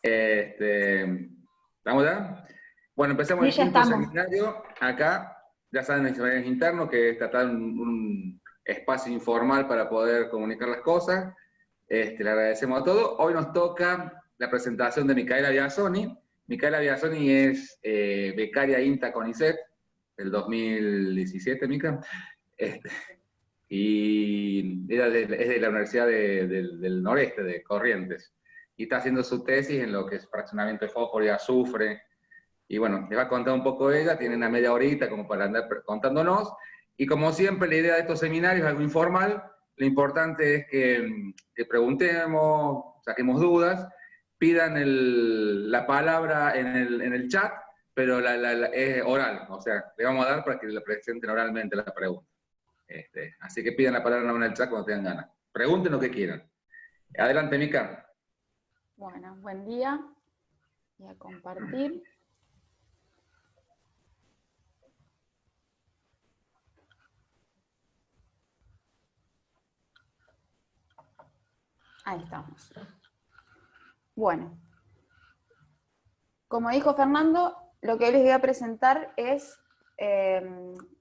Este, ¿Estamos ya? Bueno, empezamos Sí, el ya quinto estamos. seminario. Acá, ya saben, el seminario interno, que es tratar un espacio informal para poder comunicar las cosas. Le agradecemos a todos. Hoy nos toca la presentación de Micaela Biasoni. Micaela Biasoni es becaria INTA CONICET del 2017, Mica. Este, y ella es de la Universidad del Noreste, de Corrientes, y está haciendo su tesis en lo que es fraccionamiento de fósforo y azufre, y bueno, les va a contar un poco ella, tiene una media horita como para andar contándonos, y como siempre la idea de estos seminarios es algo informal, lo importante es que preguntemos, saquemos dudas, pidan la palabra en el chat, pero es oral, o sea, le vamos a dar para que le presenten oralmente la pregunta. Así que pidan la palabra en el chat cuando tengan ganas. Pregunten lo que quieran. Adelante, Mica. Bueno, buen día. Voy a compartir. Ahí estamos. Bueno, como dijo Fernando, lo que hoy les voy a presentar es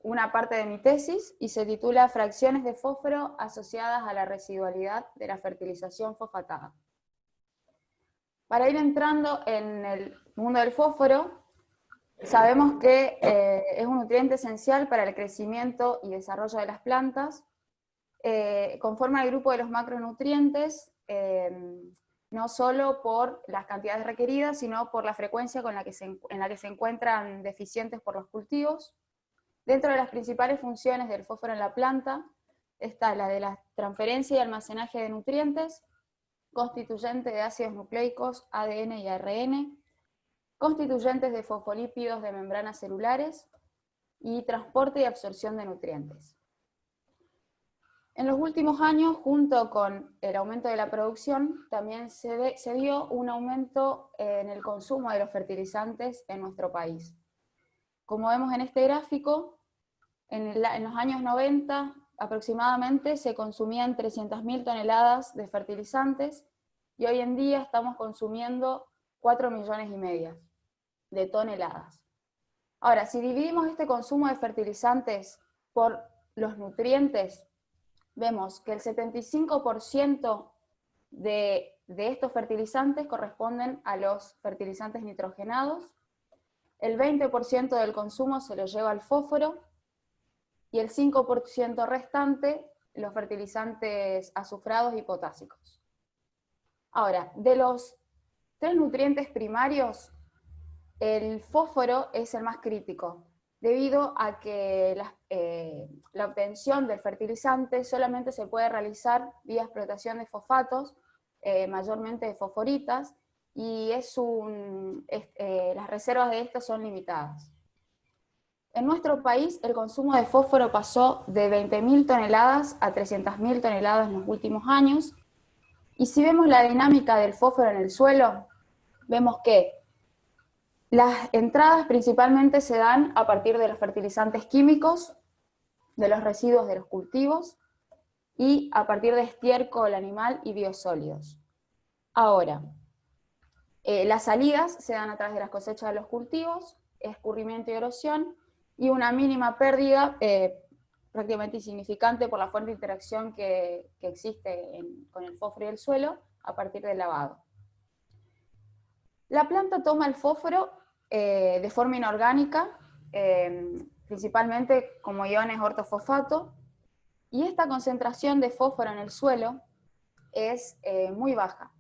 una parte de mi tesis y se titula Fracciones de fósforo asociadas a la residualidad de la fertilización fosfatada. Para ir entrando en el mundo del fósforo, sabemos que es un nutriente esencial para el crecimiento y desarrollo de las plantas. Conforma el grupo de los macronutrientes, no solo por las cantidades requeridas, sino por la frecuencia en la que se encuentran deficientes por los cultivos. Dentro de las principales funciones del fósforo en la planta está la de la transferencia y almacenaje de nutrientes, constituyente de ácidos nucleicos, ADN y ARN, constituyentes de fosfolípidos de membranas celulares y transporte y absorción de nutrientes. En los últimos años, junto con el aumento de la producción, también se dio un aumento en el consumo de los fertilizantes en nuestro país. Como vemos en este gráfico, en los años 90 aproximadamente se consumían 300.000 toneladas de fertilizantes y hoy en día estamos consumiendo 4,5 millones de toneladas. Ahora, si dividimos este consumo de fertilizantes por los nutrientes, vemos que el 75% de estos fertilizantes corresponden a los fertilizantes nitrogenados, el 20% del consumo se lo lleva al fósforo, y el 5% restante los fertilizantes azufrados y potásicos. Ahora, de los 3 nutrientes primarios, el fósforo es el más crítico, debido a que la obtención del fertilizante solamente se puede realizar vía explotación de fosfatos, mayormente de fosforitas, y las reservas de estos son limitadas. En nuestro país el consumo de fósforo pasó de 20.000 toneladas a 300.000 toneladas en los últimos años, y si vemos la dinámica del fósforo en el suelo, vemos que las entradas principalmente se dan a partir de los fertilizantes químicos, de los residuos de los cultivos, y a partir de estiércol animal y biosólidos. Ahora, las salidas se dan a través de las cosechas de los cultivos, escurrimiento y erosión, y una mínima pérdida prácticamente insignificante por la fuerte interacción que existe con el fósforo y el suelo a partir del lavado. La planta toma el fósforo de forma inorgánica, principalmente como iones ortofosfato, y esta concentración de fósforo en el suelo es muy baja.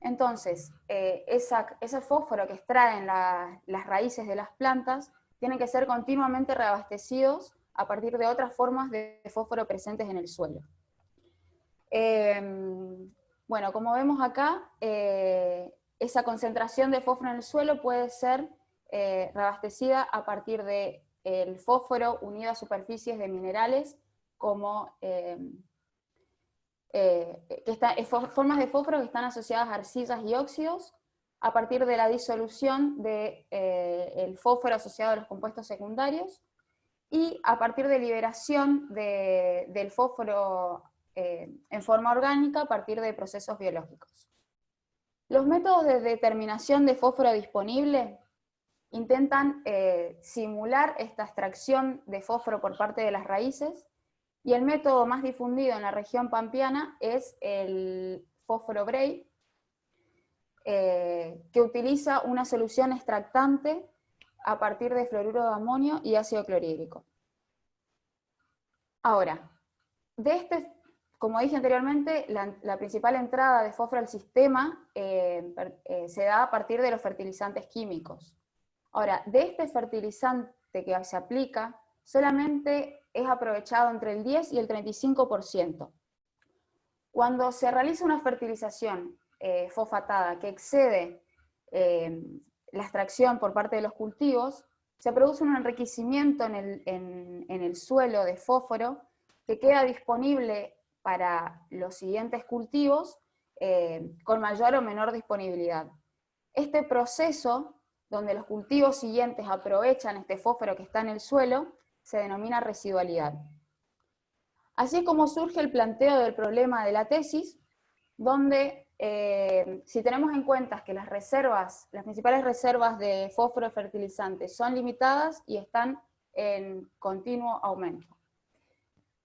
Entonces, ese fósforo que extraen las raíces de las plantas tienen que ser continuamente reabastecidos a partir de otras formas de fósforo presentes en el suelo. Bueno, como vemos acá, esa concentración de fósforo en el suelo puede ser reabastecida a partir del fósforo unido a superficies de minerales como formas de fósforo que están asociadas a arcillas y óxidos, a partir de la disolución del fósforo asociado a los compuestos secundarios, y a partir de liberación del fósforo en forma orgánica a partir de procesos biológicos. Los métodos de determinación de fósforo disponible intentan simular esta extracción de fósforo por parte de las raíces, y el método más difundido en la región pampeana es el fósforo Bray, que utiliza una solución extractante a partir de fluoruro de amonio y ácido clorhídrico. Ahora, como dije anteriormente, la principal entrada de fósforo al sistema se da a partir de los fertilizantes químicos. Ahora, de este fertilizante que se aplica, solamente es aprovechado entre el 10 y el 35%. Cuando se realiza una fertilización fosfatada que excede la extracción por parte de los cultivos, se produce un enriquecimiento en el suelo de fósforo que queda disponible para los siguientes cultivos con mayor o menor disponibilidad. Este proceso, donde los cultivos siguientes aprovechan este fósforo que está en el suelo, se denomina residualidad. Así es como surge el planteo del problema de la tesis, donde si tenemos en cuenta que las principales reservas de fósforo fertilizantes son limitadas y están en continuo aumento,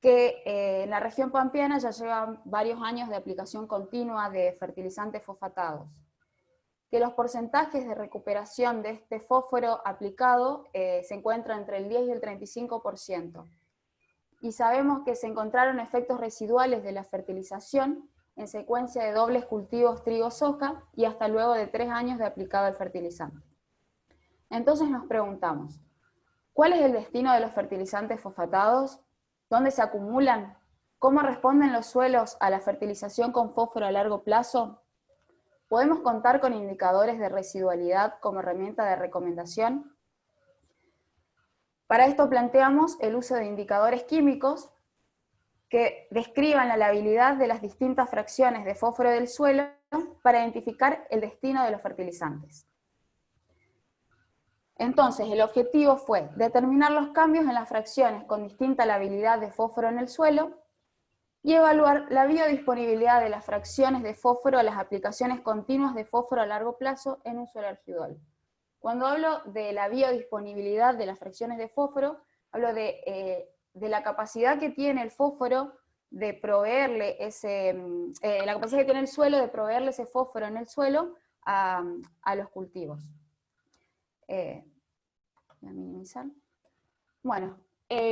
que en la región pampeana ya llevan varios años de aplicación continua de fertilizantes fosfatados, que los porcentajes de recuperación de este fósforo aplicado se encuentran entre el 10 y el 35%. Y sabemos que se encontraron efectos residuales de la fertilización en secuencia de dobles cultivos trigo-soja y hasta luego de 3 años de aplicado el fertilizante. Entonces nos preguntamos, ¿cuál es el destino de los fertilizantes fosfatados? ¿Dónde se acumulan? ¿Cómo responden los suelos a la fertilización con fósforo a largo plazo? ¿Podemos contar con indicadores de residualidad como herramienta de recomendación? Para esto planteamos el uso de indicadores químicos que describan la labilidad de las distintas fracciones de fósforo del suelo para identificar el destino de los fertilizantes. Entonces, el objetivo fue determinar los cambios en las fracciones con distinta labilidad de fósforo en el suelo y evaluar la biodisponibilidad de las fracciones de fósforo a las aplicaciones continuas de fósforo a largo plazo en un suelo argidol. Cuando hablo de la biodisponibilidad de las fracciones de fósforo, hablo de la capacidad que tiene el fósforo de proveerle la capacidad que tiene el suelo de proveerle ese fósforo en el suelo a los cultivos. Voy a minimizar. Bueno,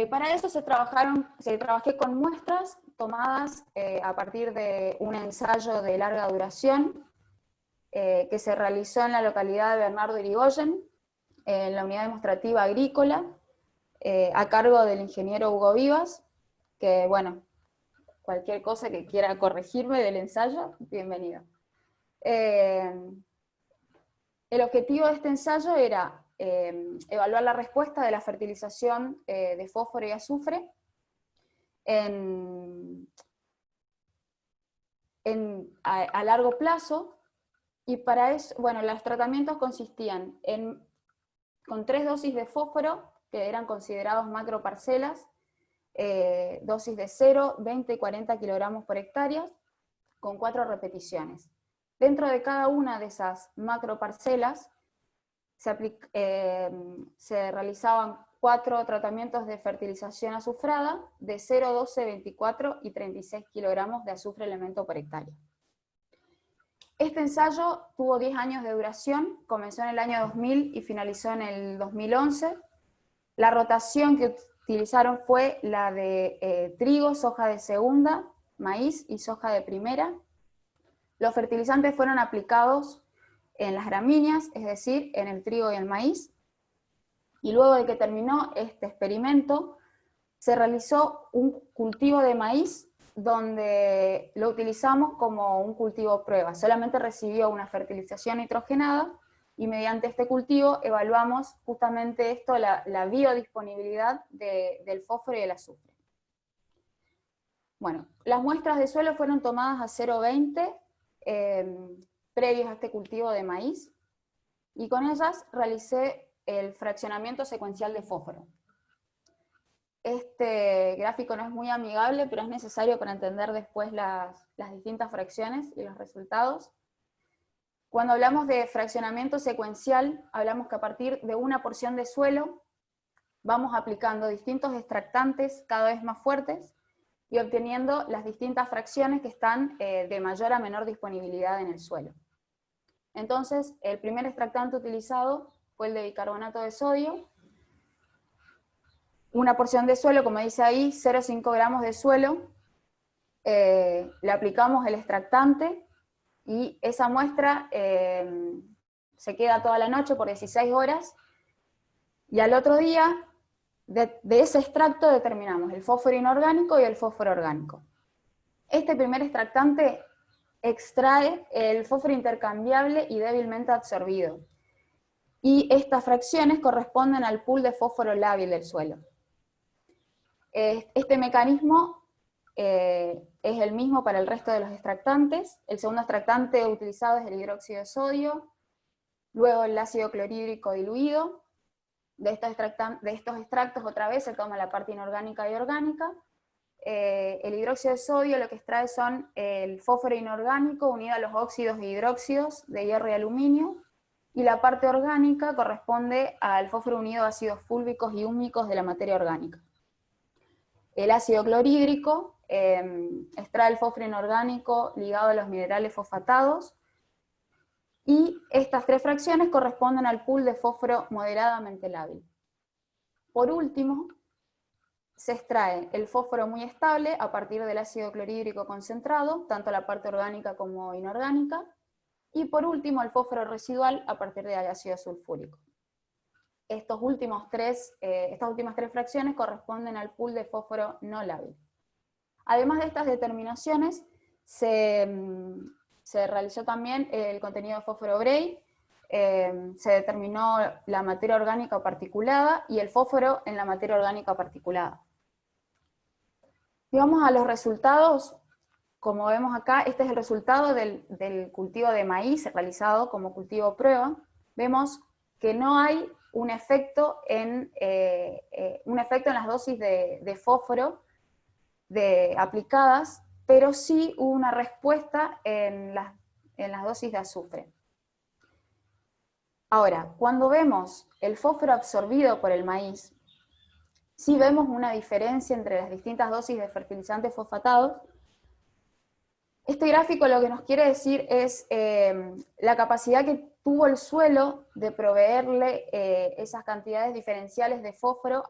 para eso trabajé con muestras tomadas a partir de un ensayo de larga duración que se realizó en la localidad de Bernardo Irigoyen, en la unidad demostrativa agrícola, a cargo del ingeniero Hugo Vivas, que bueno, cualquier cosa que quiera corregirme del ensayo, bienvenido. El objetivo de este ensayo era evaluar la respuesta de la fertilización de fósforo y azufre a largo plazo, y para eso, bueno, los tratamientos consistían con 3 dosis de fósforo, que eran considerados macroparcelas, dosis de 0, 20 y 40 kilogramos por hectárea, con 4 repeticiones. Dentro de cada una de esas macroparcelas se realizaban 4 tratamientos de fertilización azufrada de 0, 12, 24 y 36 kilogramos de azufre elemento por hectárea. Este ensayo tuvo 10 años de duración, comenzó en el año 2000 y finalizó en el 2011. La rotación que utilizaron fue la de trigo, soja de segunda, maíz y soja de primera. Los fertilizantes fueron aplicados en las gramíneas, es decir, en el trigo y el maíz. Y luego de que terminó este experimento, se realizó un cultivo de maíz donde lo utilizamos como un cultivo prueba. Solamente recibió una fertilización nitrogenada y mediante este cultivo evaluamos justamente esto, la biodisponibilidad del fósforo y el azufre. Bueno, las muestras de suelo fueron tomadas a 0,20 previos a este cultivo de maíz, y con ellas realicé el fraccionamiento secuencial de fósforo. Este gráfico no es muy amigable, pero es necesario para entender después las distintas fracciones y los resultados. Cuando hablamos de fraccionamiento secuencial, hablamos que a partir de una porción de suelo vamos aplicando distintos extractantes cada vez más fuertes y obteniendo las distintas fracciones que están de mayor a menor disponibilidad en el suelo. Entonces, el primer extractante utilizado fue el de bicarbonato de sodio. Una porción de suelo, como dice ahí, 0,5 gramos de suelo, le aplicamos el extractante y esa muestra se queda toda la noche por 16 horas, y al otro día de ese extracto determinamos el fósforo inorgánico y el fósforo orgánico. Este primer extractante extrae el fósforo intercambiable y débilmente absorbido, y estas fracciones corresponden al pool de fósforo lábil del suelo. Este mecanismo es el mismo para el resto de los extractantes. El segundo extractante utilizado es el hidróxido de sodio, luego el ácido clorhídrico diluido. De estos extractos otra vez se toma la parte inorgánica y orgánica. El hidróxido de sodio lo que extrae son el fósforo inorgánico unido a los óxidos e hidróxidos de hierro y aluminio, y la parte orgánica corresponde al fósforo unido a ácidos fúlvicos y húmicos de la materia orgánica. El ácido clorhídrico extrae el fósforo inorgánico ligado a los minerales fosfatados, y estas tres fracciones corresponden al pool de fósforo moderadamente lábil. Por último, se extrae el fósforo muy estable a partir del ácido clorhídrico concentrado, tanto la parte orgánica como inorgánica, y por último el fósforo residual a partir del ácido sulfúrico. Estas últimas tres fracciones corresponden al pool de fósforo no lábil. Además de estas determinaciones, se realizó también el contenido de fósforo Bray, se determinó la materia orgánica particulada y el fósforo en la materia orgánica particulada. Y vamos a los resultados. Como vemos acá, este es el resultado del cultivo de maíz realizado como cultivo prueba. Vemos que no hay un efecto en las dosis de fósforo aplicadas, pero sí hubo una respuesta en las dosis de azufre. Ahora, cuando vemos el fósforo absorbido por el maíz, sí vemos una diferencia entre las distintas dosis de fertilizantes fosfatados. Este gráfico lo que nos quiere decir es la capacidad que tuvo el suelo de proveerle esas cantidades diferenciales de fósforo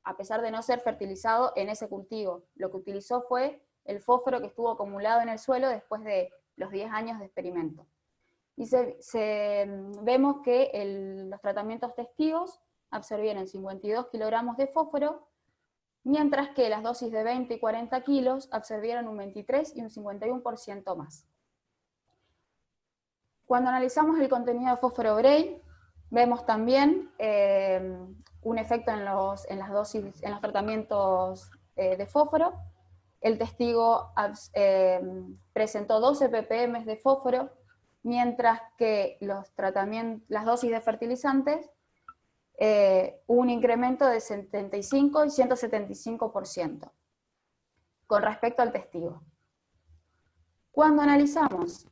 a pesar de no ser fertilizado en ese cultivo. Lo que utilizó fue el fósforo que estuvo acumulado en el suelo después de los 10 años de experimento. Y vemos que los tratamientos testigos absorbieron 52 kilogramos de fósforo, mientras que las dosis de 20 y 40 kilos absorbieron un 23 y un 51% más. Cuando analizamos el contenido de fósforo Bray, vemos también un efecto en los tratamientos de fósforo. El testigo presentó 12 ppm de fósforo, mientras que las dosis de fertilizantes hubo un incremento de 75 y 175% con respecto al testigo. Cuando analizamos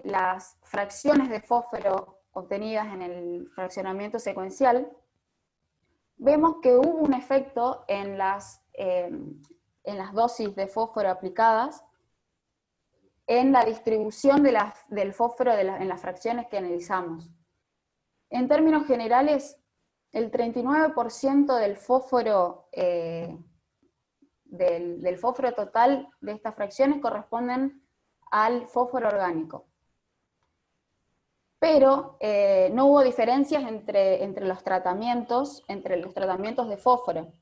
las fracciones de fósforo obtenidas en el fraccionamiento secuencial, vemos que hubo un efecto en las dosis de fósforo aplicadas en la distribución del fósforo en las fracciones que analizamos. En términos generales, el 39% del fósforo, del fósforo total de estas fracciones corresponden al fósforo orgánico. Pero no hubo diferencias entre los tratamientos de fósforo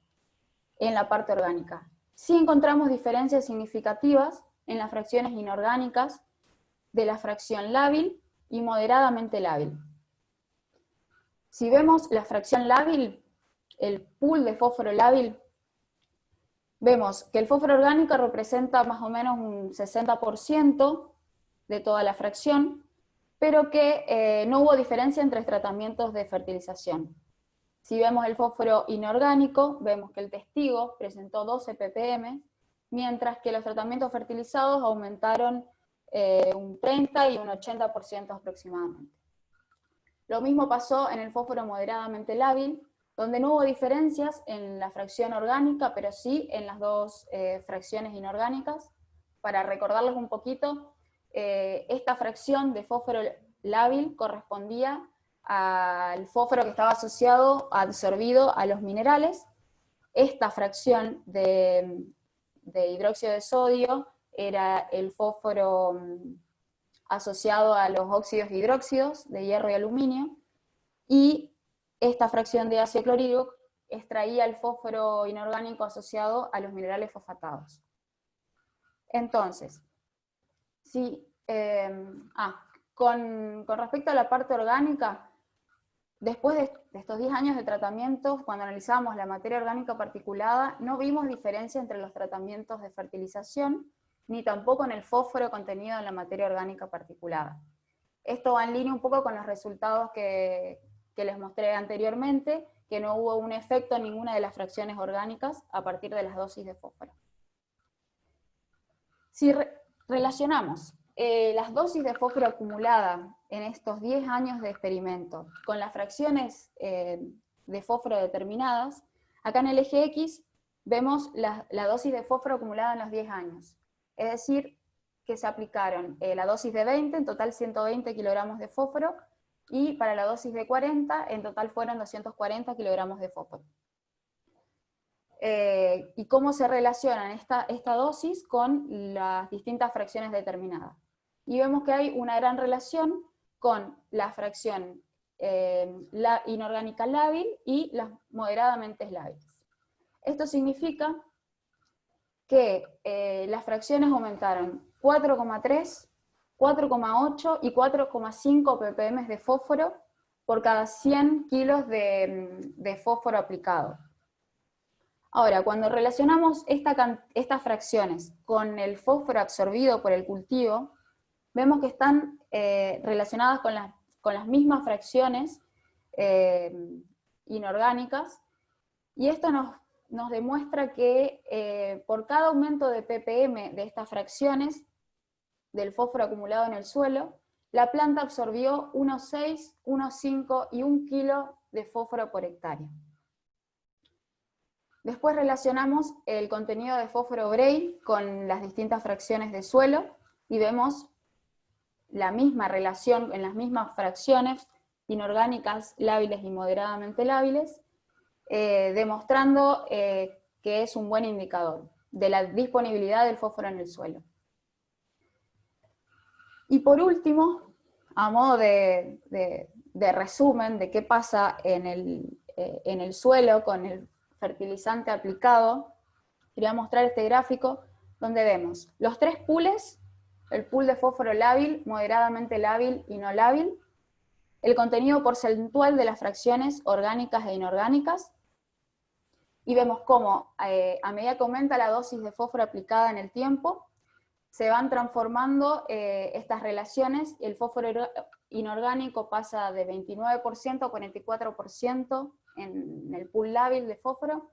en la parte orgánica. Sí encontramos diferencias significativas en las fracciones inorgánicas de la fracción lábil y moderadamente lábil. Si vemos la fracción lábil, el pool de fósforo lábil, vemos que el fósforo orgánico representa más o menos un 60% de toda la fracción, pero que no hubo diferencia entre tratamientos de fertilización. Si vemos el fósforo inorgánico, vemos que el testigo presentó 12 ppm, mientras que los tratamientos fertilizados aumentaron un 30 y un 80% aproximadamente. Lo mismo pasó en el fósforo moderadamente lábil, donde no hubo diferencias en la fracción orgánica, pero sí en las dos fracciones inorgánicas. Para recordarles un poquito, esta fracción de fósforo lábil correspondía al fósforo que estaba asociado, absorbido a los minerales. Esta fracción de hidróxido de sodio era el fósforo asociado a los óxidos e hidróxidos de hierro y aluminio, y esta fracción de ácido clorhídrico extraía el fósforo inorgánico asociado a los minerales fosfatados. Entonces, con respecto a la parte orgánica, después de estos 10 años de tratamientos, cuando analizamos la materia orgánica particulada, no vimos diferencia entre los tratamientos de fertilización, ni tampoco en el fósforo contenido en la materia orgánica particulada. Esto va en línea un poco con los resultados que les mostré anteriormente, que no hubo un efecto en ninguna de las fracciones orgánicas a partir de las dosis de fósforo. Si relacionamos las dosis de fósforo acumulada en estos 10 años de experimento con las fracciones de fósforo determinadas, acá en el eje X vemos la dosis de fósforo acumulada en los 10 años. Es decir, que se aplicaron la dosis de 20, en total 120 kilogramos de fósforo, y para la dosis de 40, en total fueron 240 kilogramos de fósforo. Y cómo se relacionan esta dosis con las distintas fracciones determinadas. Y vemos que hay una gran relación con la fracción inorgánica lábil y las moderadamente lábiles. Esto significa que las fracciones aumentaron 4,3, 4,8 y 4,5 ppm de fósforo por cada 100 kilos de fósforo aplicado. Ahora, cuando relacionamos estas fracciones con el fósforo absorbido por el cultivo, vemos que están relacionadas con las mismas fracciones inorgánicas, y esto nos demuestra que por cada aumento de ppm de estas fracciones del fósforo acumulado en el suelo, la planta absorbió 1,6, 1,5 y 1 kilo de fósforo por hectárea. Después relacionamos el contenido de fósforo Bray con las distintas fracciones de suelo, y vemos la misma relación en las mismas fracciones inorgánicas, lábiles y moderadamente lábiles, demostrando que es un buen indicador de la disponibilidad del fósforo en el suelo. Y por último, a modo de resumen de qué pasa en el suelo con el fertilizante aplicado, quería mostrar este gráfico donde vemos los tres pools: el pool de fósforo lábil, moderadamente lábil y no lábil, el contenido porcentual de las fracciones orgánicas e inorgánicas, y vemos cómo a medida que aumenta la dosis de fósforo aplicada en el tiempo, se van transformando estas relaciones, y el fósforo inorgánico pasa de 29% a 44% en el pool lábil de fósforo,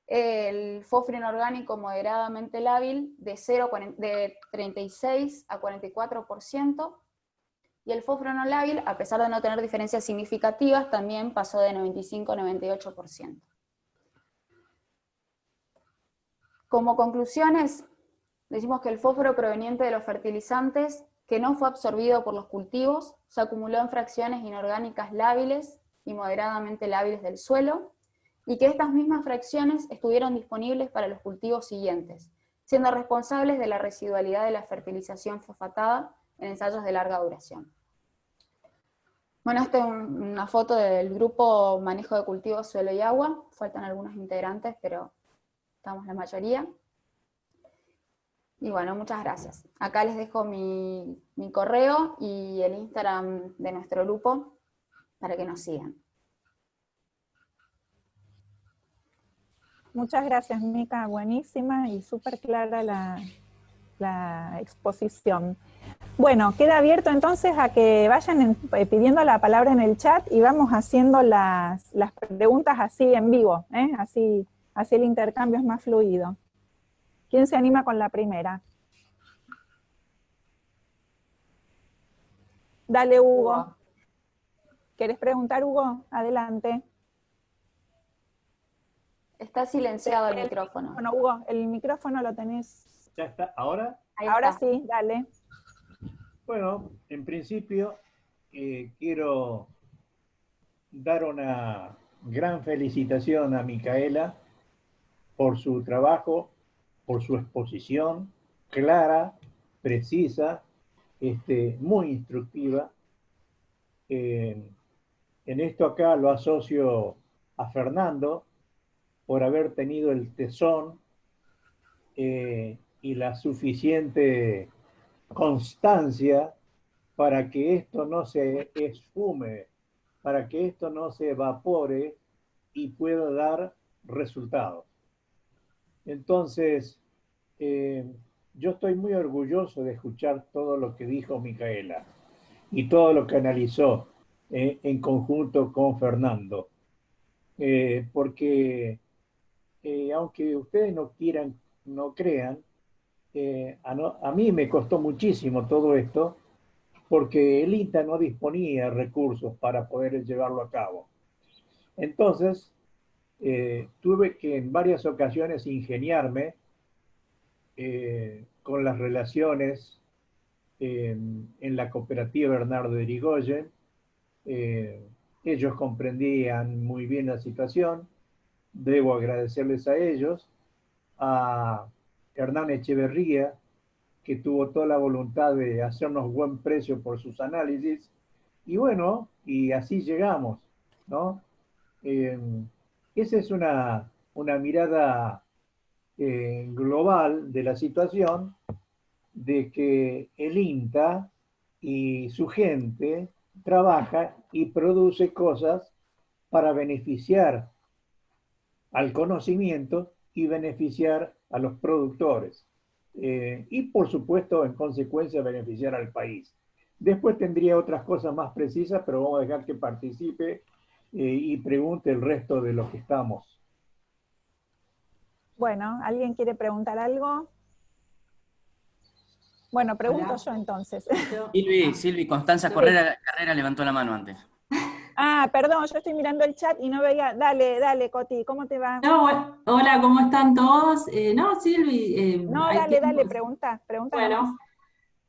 el fósforo inorgánico moderadamente lábil de 36 a 44%, y el fósforo no lábil, a pesar de no tener diferencias significativas, también pasó de 95 a 98%. Como conclusiones, decimos que el fósforo proveniente de los fertilizantes, que no fue absorbido por los cultivos, se acumuló en fracciones inorgánicas lábiles y moderadamente lábiles del suelo, y que estas mismas fracciones estuvieron disponibles para los cultivos siguientes, siendo responsables de la residualidad de la fertilización fosfatada en ensayos de larga duración. Bueno, esta es una foto del grupo Manejo de Cultivos, Suelo y Agua. Faltan algunos integrantes, pero estamos la mayoría. Y bueno, muchas gracias. Acá les dejo mi correo y el Instagram de nuestro grupo para que nos sigan. Muchas gracias, Mica, buenísima y súper clara la exposición. Bueno, queda abierto entonces a que vayan pidiendo la palabra en el chat y vamos haciendo las preguntas así en vivo, así el intercambio es más fluido. ¿Quién se anima con la primera? Dale, Hugo. ¿Querés preguntar, Hugo? Adelante. Está silenciado el micrófono. Bueno, Hugo, el micrófono lo tenés. ¿Ya está? ¿Ahora? Ahora sí, dale. Bueno, en principio quiero dar una gran felicitación a Micaela por su trabajo, por su exposición clara, precisa, muy instructiva. En esto acá lo asocio a Fernando por haber tenido el tesón y la suficiente constancia para que esto no se esfume, para que esto no se evapore y pueda dar resultados. Entonces, yo estoy muy orgulloso de escuchar todo lo que dijo Micaela y todo lo que analizó en conjunto con Fernando. Porque aunque ustedes no quieran, no crean, a mí me costó muchísimo todo esto porque el INTA no disponía de recursos para poder llevarlo a cabo. Entonces, tuve que en varias ocasiones ingeniarme con las relaciones en la cooperativa Bernardo de Irigoyen. Ellos comprendían muy bien la situación, debo agradecerles a ellos, a Hernán Echeverría, que tuvo toda la voluntad de hacernos buen precio por sus análisis, y bueno, y así llegamos, ¿no? Esa es una mirada global de la situación, de que el INTA y su gente trabaja y produce cosas para beneficiar al conocimiento y beneficiar a los productores. Y por supuesto, en consecuencia, beneficiar al país. Después tendría otras cosas más precisas, pero vamos a dejar que participe y pregunte el resto de los que estamos. Bueno, ¿alguien quiere preguntar algo? Bueno, pregunto Hola. yo entonces. Silvi, Constanza Carrera levantó la mano antes. Ah, perdón, yo estoy mirando el chat y no veía. Dale, Coti, ¿cómo te va? No, hola, ¿cómo están todos? No, Silvi. No, hay dale, tiempo. pregunta nomás.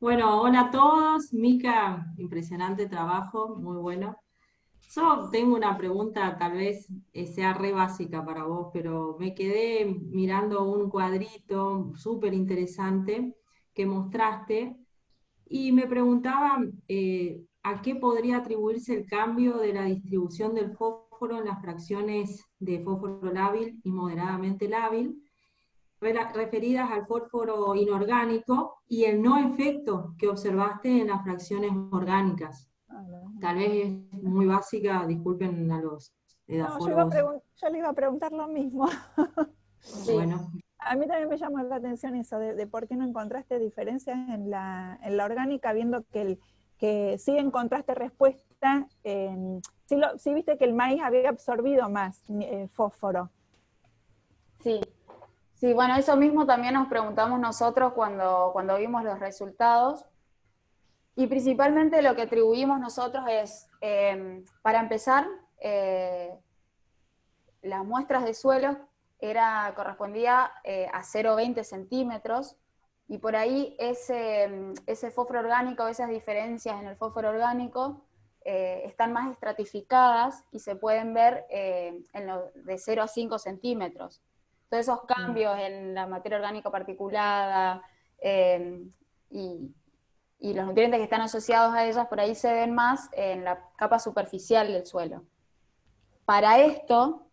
Bueno, hola a todos. Mica, impresionante trabajo, muy bueno. Yo tengo una pregunta, tal vez sea re básica para vos, pero me quedé mirando un cuadrito súper interesante que mostraste y me preguntaba a qué podría atribuirse el cambio de la distribución del fósforo en las fracciones de fósforo lábil y moderadamente lábil, referidas al fósforo inorgánico, y el no efecto que observaste en las fracciones orgánicas. Tal vez es muy básica, disculpen a los edafólogos. No, yo le iba a preguntar lo mismo. Sí. Bueno. A mí también me llamó la atención eso, de por qué no encontraste diferencias en la orgánica, viendo que sí encontraste respuesta, sí viste que el maíz había absorbido más fósforo. Sí, bueno, eso mismo también nos preguntamos nosotros cuando vimos los resultados, y principalmente lo que atribuimos nosotros es, para empezar, las muestras de suelo correspondía a 0,20 centímetros, y por ahí ese fósforo orgánico, esas diferencias en el fósforo orgánico están más estratificadas y se pueden ver de 0 a 5 centímetros. Todos esos cambios en la materia orgánica particulada y los nutrientes que están asociados a ellas, por ahí se ven más en la capa superficial del suelo. Para esto,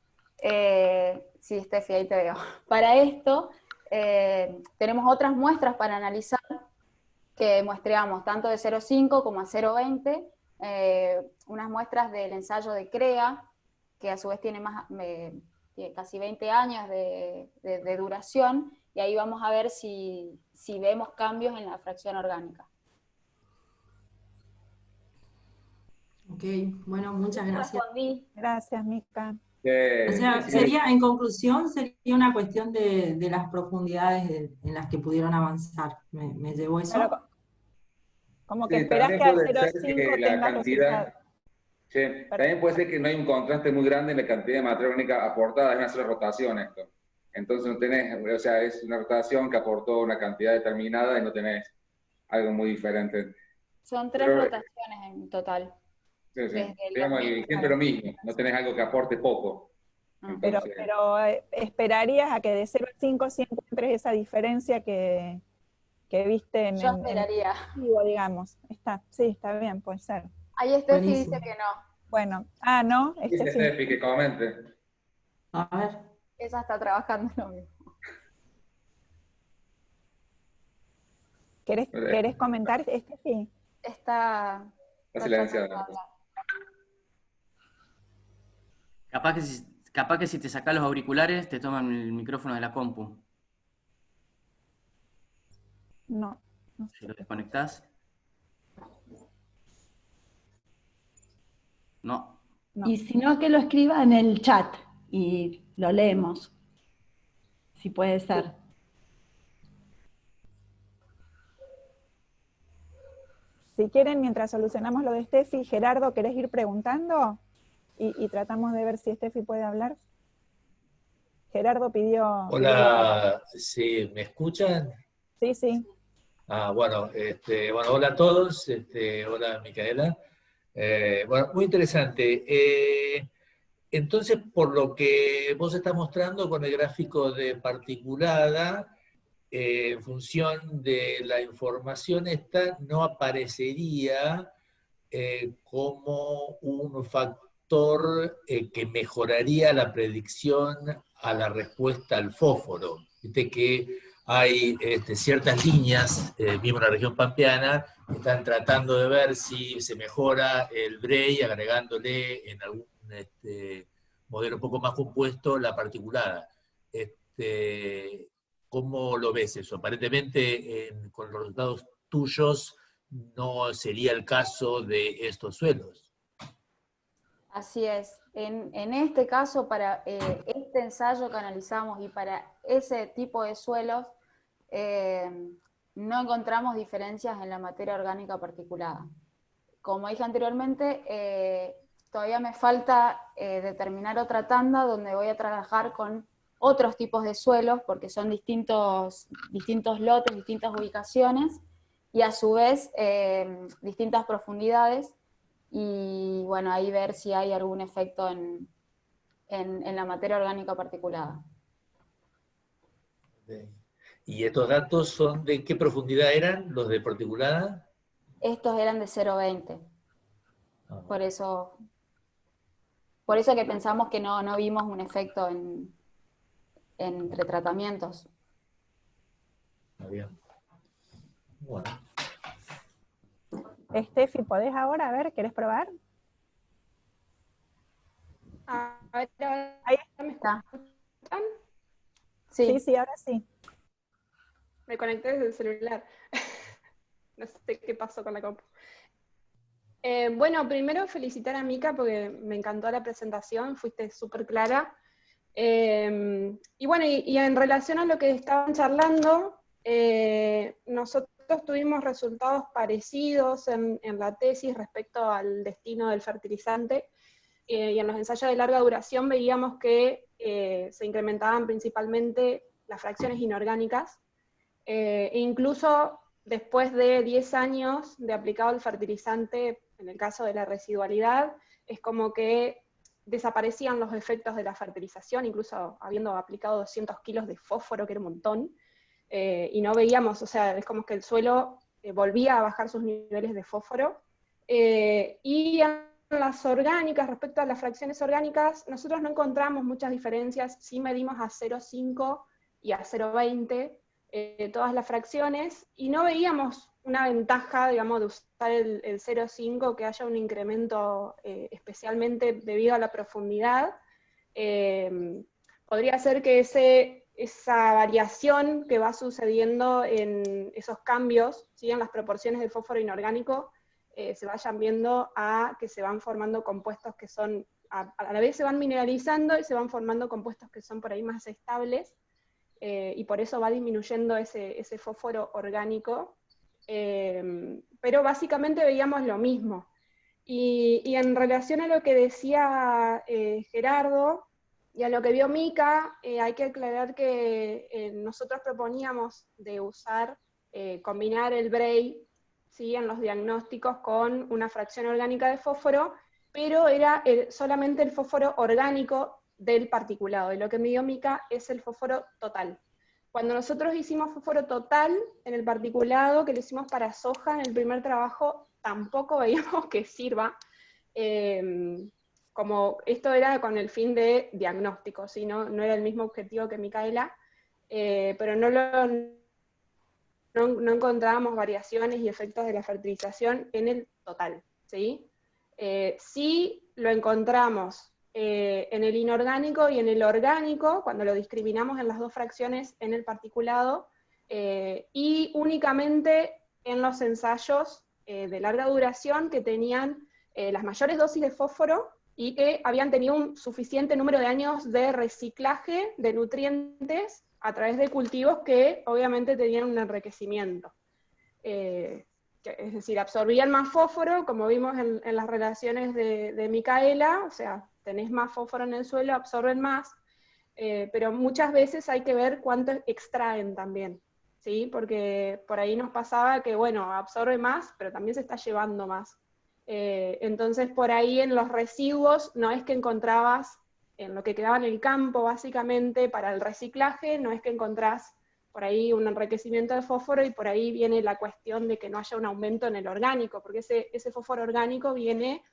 sí, Steffi, ahí te veo. Para esto, tenemos otras muestras para analizar, que muestreamos tanto de 0,5 como a 0,20, unas muestras del ensayo de CREA, que a su vez tiene casi 20 años de duración, y ahí vamos a ver si vemos cambios en la fracción orgánica. Ok, bueno, muchas gracias. Respondí. Gracias, Mica. O sea, en conclusión, sería una cuestión de las profundidades en las que pudieron avanzar. ¿Me llevó eso? Pero, Como que Sí, esperás también que al puede ser 0,5 que la tengas resultados. cantidad, sí, también puede ser que no hay un contraste muy grande en la cantidad de materia orgánica aportada, es una sola rotación esto. Entonces no tenés, o sea, es una rotación que aportó una cantidad determinada y no tenés algo muy diferente. Son 3 Pero, rotaciones en total, sí, sí, desde los digamos, mismos a siempre los lo mismo, no tenés algo que aporte poco. mismos. Entonces, Pero esperarías a que de 0 a 5 sí encuentres esa diferencia que viste Yo en el esperaría. vivo, digamos. Sí, está bien, puede ser. Ahí Steffi dice Buenísimo. que no. Bueno, ¿no? dice Sí. Steffi que comente. A ver. Ella está trabajando en lo mismo. ¿Querés comentar? Sí. Está tratando de Silenciada. hablar. Capaz que si te sacas los auriculares te toman el micrófono de la compu. No Si lo desconectás. No. No. Y si no, que lo escriba en el chat y lo leemos, si puede ser. Si quieren, mientras solucionamos lo de Steffi, Gerardo, ¿querés ir preguntando? Y tratamos de ver si Steffi puede hablar. Gerardo pidió... Hola, sí, ¿me escuchan? Sí. Bueno, hola a todos, hola Micaela. Bueno, muy interesante. Entonces, por lo que vos estás mostrando con el gráfico de particulada, en función de la información esta, no aparecería como un factor que mejoraría la predicción a la respuesta al fósforo. Viste que hay ciertas líneas, mismo en la región pampeana, que están tratando de ver si se mejora el Bray agregándole en algún modelo un poco más compuesto la particulada. ¿Cómo lo ves eso? Aparentemente, con los resultados tuyos, no sería el caso de estos suelos. Así es. En este caso, para este ensayo que analizamos y para ese tipo de suelos, no encontramos diferencias en la materia orgánica particulada. Como dije anteriormente, todavía me falta determinar otra tanda donde voy a trabajar con otros tipos de suelos, porque son distintos lotes, distintas ubicaciones, y a su vez distintas profundidades, y bueno, ahí ver si hay algún efecto en la materia orgánica particulada. ¿Y estos datos son de qué profundidad eran los de particulada? Estos eran de 0,20. Por eso que pensamos que no vimos un efecto entre tratamientos. Está bien. Bueno. Steffi, ¿podés ahora? A ver, ¿querés probar? A ver, Ahí ¿me está. escuchan? Sí. Ahora sí. Me conecté desde el celular. No sé qué pasó con la compu. Bueno, primero felicitar a Mica porque me encantó la presentación, fuiste súper clara. Y bueno, y en relación a lo que estaban charlando, nosotros tuvimos resultados parecidos en la tesis respecto al destino del fertilizante, y en los ensayos de larga duración veíamos que se incrementaban principalmente las fracciones inorgánicas, e incluso después de 10 años de aplicado el fertilizante, en el caso de la residualidad, es como que desaparecían los efectos de la fertilización, incluso habiendo aplicado 200 kilos de fósforo, que era un montón, y no veíamos, o sea, es como que el suelo volvía a bajar sus niveles de fósforo. Y en las orgánicas, respecto a las fracciones orgánicas, nosotros no encontramos muchas diferencias, sí medimos a 0,5 y a 0,20 todas las fracciones, y no veíamos una ventaja, digamos, de usar el 0,5, que haya un incremento especialmente debido a la profundidad. Podría ser que esa variación que va sucediendo en esos cambios, ¿sí?, en las proporciones del fósforo inorgánico, se vayan viendo a que se van formando compuestos que son, a la vez se van mineralizando y se van formando compuestos que son por ahí más estables, y por eso va disminuyendo ese fósforo orgánico. pero básicamente veíamos lo mismo. Y en relación a lo que decía Gerardo y a lo que vio Mica, hay que aclarar que nosotros proponíamos de usar, combinar el Bray, ¿sí?, en los diagnósticos con una fracción orgánica de fósforo, pero era solamente el fósforo orgánico del particulado, y lo que midió Mica es el fósforo total. Cuando nosotros hicimos fósforo total en el particulado, que lo hicimos para soja en el primer trabajo, tampoco veíamos que sirva, como esto era con el fin de diagnóstico, ¿sí? No era el mismo objetivo que Micaela, pero no encontrábamos variaciones y efectos de la fertilización en el total, ¿sí? Sí lo encontramos en el inorgánico y en el orgánico, cuando lo discriminamos en las dos fracciones en el particulado, y únicamente en los ensayos de larga duración que tenían las mayores dosis de fósforo y que habían tenido un suficiente número de años de reciclaje de nutrientes a través de cultivos que obviamente tenían un enriquecimiento. Es decir, absorbían más fósforo, como vimos en las relaciones de Micaela, o sea, tenés más fósforo en el suelo, absorben más, pero muchas veces hay que ver cuánto extraen también, ¿sí? Porque por ahí nos pasaba que, bueno, absorbe más, pero también se está llevando más. Entonces, por ahí en los residuos, no es que encontrabas, en lo que quedaba en el campo, básicamente, para el reciclaje, no es que encontrás por ahí un enriquecimiento de fósforo, y por ahí viene la cuestión de que no haya un aumento en el orgánico, porque ese fósforo orgánico viene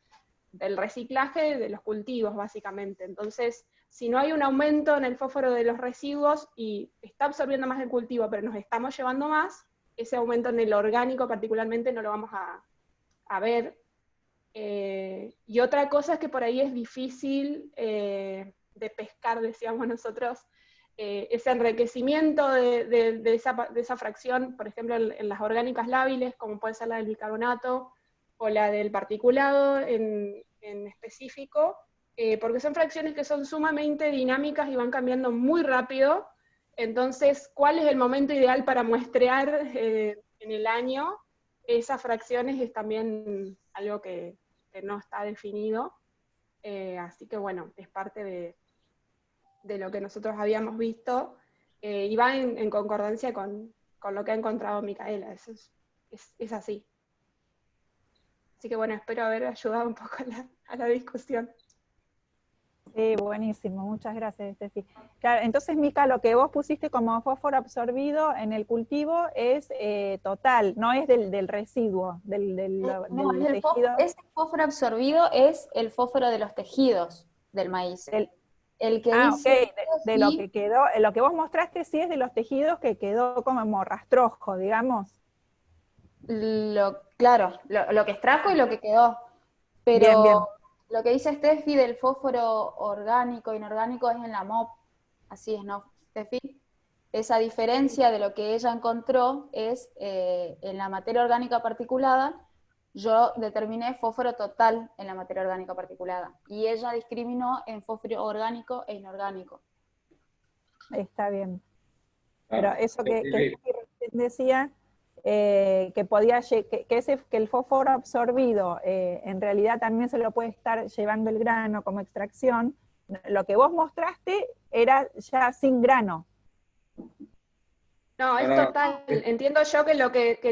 del reciclaje de los cultivos, básicamente. Entonces, si no hay un aumento en el fósforo de los residuos y está absorbiendo más el cultivo, pero nos estamos llevando más, ese aumento en el orgánico particularmente no lo vamos a ver. Y otra cosa es que por ahí es difícil de pescar, decíamos nosotros, ese enriquecimiento de esa fracción, por ejemplo, en las orgánicas lábiles, como puede ser la del bicarbonato, o la del particulado en específico, porque son fracciones que son sumamente dinámicas y van cambiando muy rápido. Entonces, ¿cuál es el momento ideal para muestrear en el año? Esas fracciones es también algo que no está definido, así que bueno, es parte de lo que nosotros habíamos visto, y va en concordancia con lo que ha encontrado Micaela, eso es así. Así que bueno, espero haber ayudado un poco a la discusión. Sí, buenísimo, muchas gracias, Steffi. Claro, entonces, Mica, lo que vos pusiste como fósforo absorbido en el cultivo es total, no es del residuo, del tejido. Ese fósforo absorbido es el fósforo de los tejidos del maíz. El que dice, ok, de lo que quedó, lo que vos mostraste sí es de los tejidos que quedó como rastrojo, digamos. Claro, lo que extrajo y lo que quedó. Pero bien, bien. Lo que dice Steffi del fósforo orgánico, inorgánico, es en la MOP, así es, ¿no, Steffi? Esa diferencia de lo que ella encontró es, en la materia orgánica particulada, yo determiné fósforo total en la materia orgánica particulada, y ella discriminó en fósforo orgánico e inorgánico. Está bien. Pero eso que decía, que podía que el fósforo absorbido en realidad también se lo puede estar llevando el grano como extracción. Lo que vos mostraste era ya sin grano. No, es total. Entiendo yo que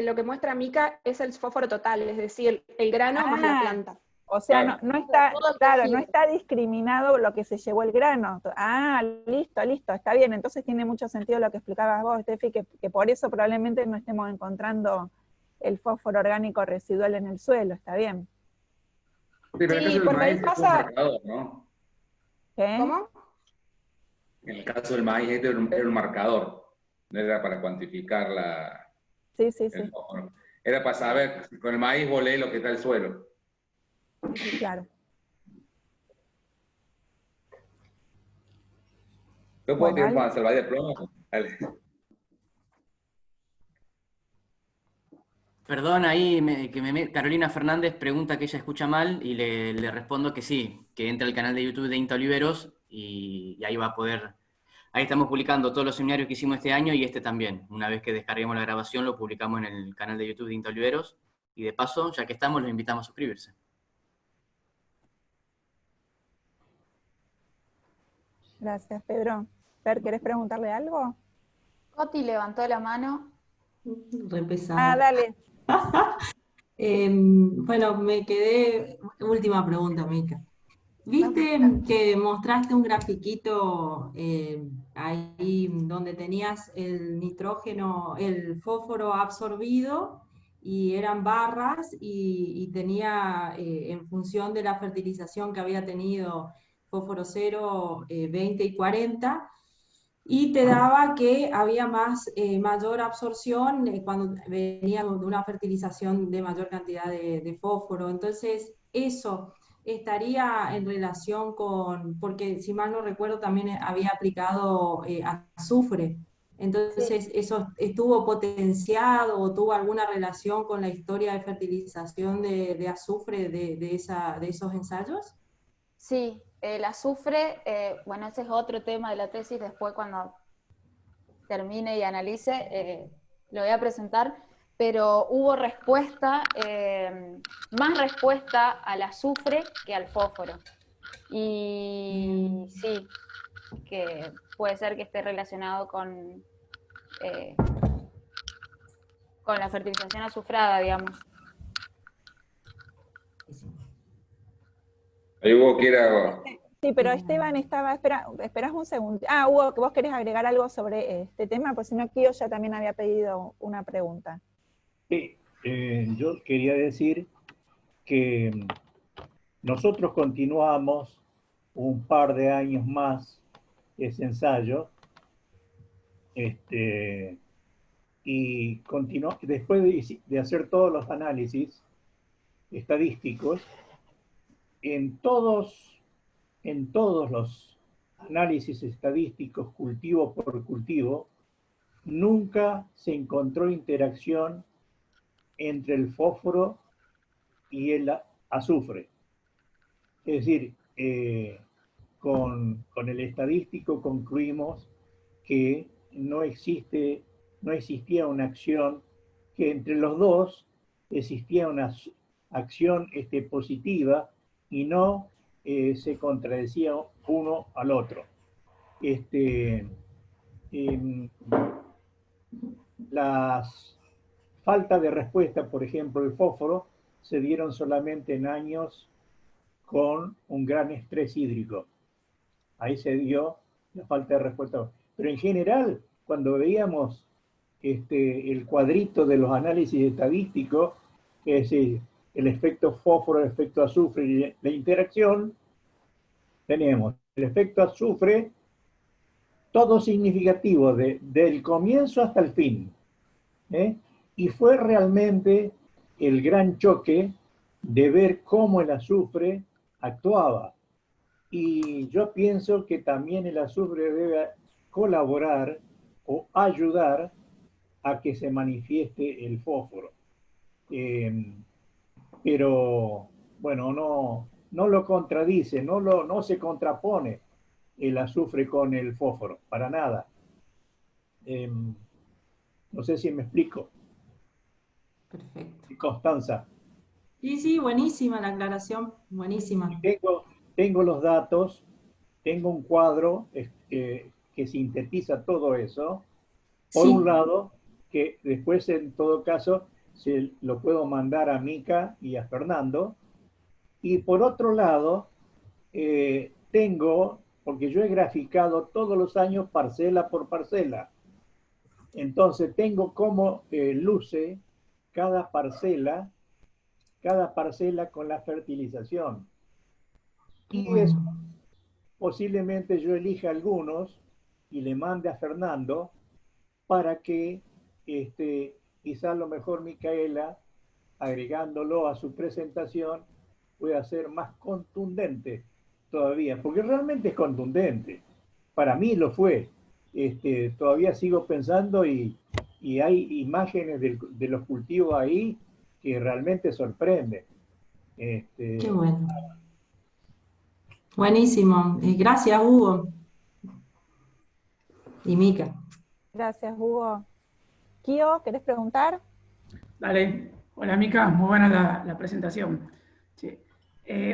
lo que muestra Mica es el fósforo total, es decir, el grano más la planta. O sea, no está, claro, no está discriminado lo que se llevó el grano. Ah, listo, está bien. Entonces tiene mucho sentido lo que explicabas vos, Steffi, que por eso probablemente no estemos encontrando el fósforo orgánico residual en el suelo, está bien. Pero sí, porque ahí pasa... marcador, ¿no? ¿Qué? ¿Cómo? En el caso del maíz este era un marcador, no era para cuantificar la... Sí. Fósforo. Era para saber, con el maíz volé lo que está el suelo. Claro. ¿Yo puedo tirar para salvar de plomo? Dale. Perdón, ahí Carolina Fernández pregunta que ella escucha mal y le respondo que sí, que entre al canal de YouTube de INTA Oliveros y ahí va a poder Ahí estamos publicando todos los seminarios que hicimos este año y este también. Una vez que descarguemos la grabación, lo publicamos en el canal de YouTube de INTA Oliveros. Y de paso, ya que estamos, los invitamos a suscribirse. Gracias, Pedro. Fer, ¿querés preguntarle algo? Coti levantó la mano. Re pesado. Ah, dale. Bueno, me quedé, última pregunta, Mica. ¿Viste que mostraste un grafiquito ahí donde tenías el nitrógeno, el fósforo absorbido y eran barras y tenía en función de la fertilización que había tenido fósforo 0, 20 y 40, y te daba que había mayor absorción cuando venía de una fertilización de mayor cantidad de fósforo? Entonces, eso estaría en relación con, porque si mal no recuerdo también había aplicado azufre. Entonces, ¿eso estuvo potenciado o tuvo alguna relación con la historia de fertilización de azufre de esos ensayos? Sí, el azufre, bueno, ese es otro tema de la tesis, después cuando termine y analice, lo voy a presentar, pero hubo respuesta, más respuesta al azufre que al fósforo. Y sí, que puede ser que esté relacionado con la fertilización azufrada, digamos. Ahí Hugo quiera... Sí, pero Esteban estaba, esperás un segundo. Ah, Hugo, que vos querés agregar algo sobre este tema, pues si no, Kio ya también había pedido una pregunta. Sí, yo quería decir que nosotros continuamos un par de años más ese ensayo, y continuó, después de hacer todos los análisis estadísticos, en todos los análisis estadísticos cultivo por cultivo, nunca se encontró interacción entre el fósforo y el azufre. Es decir, con el estadístico concluimos que no existía una acción, que entre los dos existía una acción positiva y no se contradecía uno al otro. Las falta de respuesta, por ejemplo, el fósforo, se dieron solamente en años con un gran estrés hídrico. Ahí se dio la falta de respuesta. Pero en general, cuando veíamos el cuadrito de los análisis estadísticos, es decir, el efecto fósforo, el efecto azufre y la interacción, tenemos el efecto azufre, todo significativo del comienzo hasta el fin. Y fue realmente el gran choque de ver cómo el azufre actuaba. Y yo pienso que también el azufre debe colaborar o ayudar a que se manifieste el fósforo. Pero, bueno, no lo contradice, no se contrapone el azufre con el fósforo, para nada. No sé si me explico. Perfecto. Constanza. Sí, buenísima la aclaración, buenísima. Tengo los datos, tengo un cuadro que sintetiza todo eso. Por un lado, que después en todo caso se lo puedo mandar a Mica y a Fernando. Y por otro lado, tengo, porque yo he graficado todos los años parcela por parcela. Entonces tengo cómo luce cada parcela con la fertilización. Y eso, posiblemente yo elija algunos y le mande a Fernando para que quizás lo mejor Micaela, agregándolo a su presentación, pueda ser más contundente todavía, porque realmente es contundente. Para mí lo fue. Todavía sigo pensando y hay imágenes de los cultivos ahí que realmente sorprenden. Qué bueno. Buenísimo. Gracias, Hugo. y Mica. Gracias, Hugo. Kio, ¿querés preguntar? Dale. Hola, Mica. Muy buena la presentación. Sí.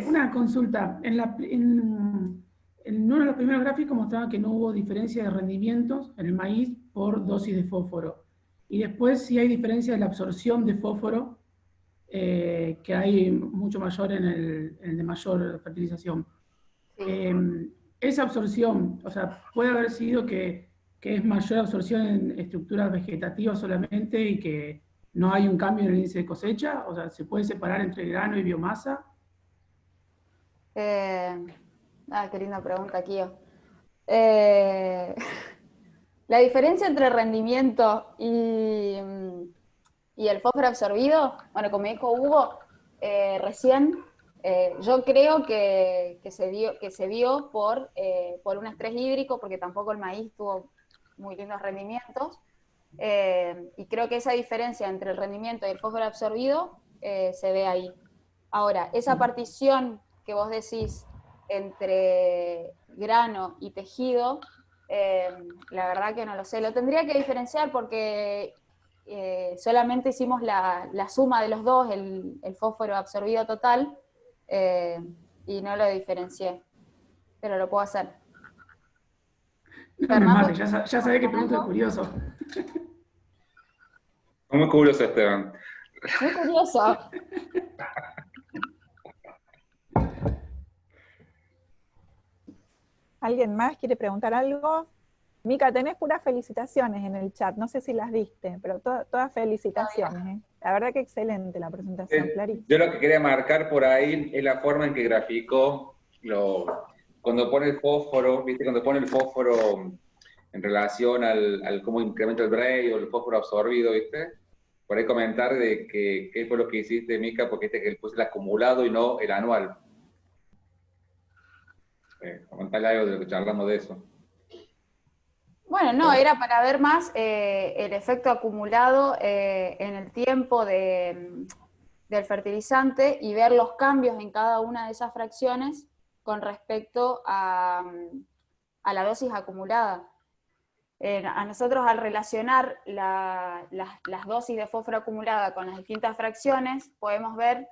Una consulta. En uno de los primeros gráficos mostraba que no hubo diferencia de rendimientos en el maíz por dosis de fósforo. Y después sí hay diferencia de la absorción de fósforo, que hay mucho mayor en el de mayor fertilización. Esa absorción, o sea, puede haber sido que es mayor absorción en estructuras vegetativas solamente y que no hay un cambio en el índice de cosecha, o sea, ¿se puede separar entre grano y biomasa? Qué linda pregunta, Kio. La diferencia entre rendimiento y el fósforo absorbido, bueno, como dijo Hugo recién, yo creo que se vio por un estrés hídrico, porque tampoco el maíz tuvo muy lindos rendimientos, y creo que esa diferencia entre el rendimiento y el fósforo absorbido se ve ahí. Ahora, esa partición que vos decís entre grano y tejido, la verdad que no lo sé. Lo tendría que diferenciar porque solamente hicimos la suma de los dos, el fósforo absorbido total, y no lo diferencié. Pero lo puedo hacer. No me mate, ya sabés que pregunto de curioso. Muy curioso, Esteban. Muy curioso. ¿Alguien más quiere preguntar algo? Mica, tenés puras felicitaciones en el chat, no sé si las viste, pero todas felicitaciones. La verdad que excelente la presentación, clarísimo. Yo lo que quería marcar por ahí es la forma en que graficó cuando pone el fósforo, ¿viste? Cuando pone el fósforo en relación al cómo incrementa el Bray o el fósforo absorbido, ¿viste? Por ahí comentar de qué fue lo que hiciste, Mica, porque que puse el acumulado y no el anual. Comentarle algo de lo que charlamos de eso. Bueno, no, era para ver más el efecto acumulado en el tiempo del fertilizante y ver los cambios en cada una de esas fracciones con respecto a la dosis acumulada. A nosotros, al relacionar las dosis de fósforo acumulada con las distintas fracciones, podemos ver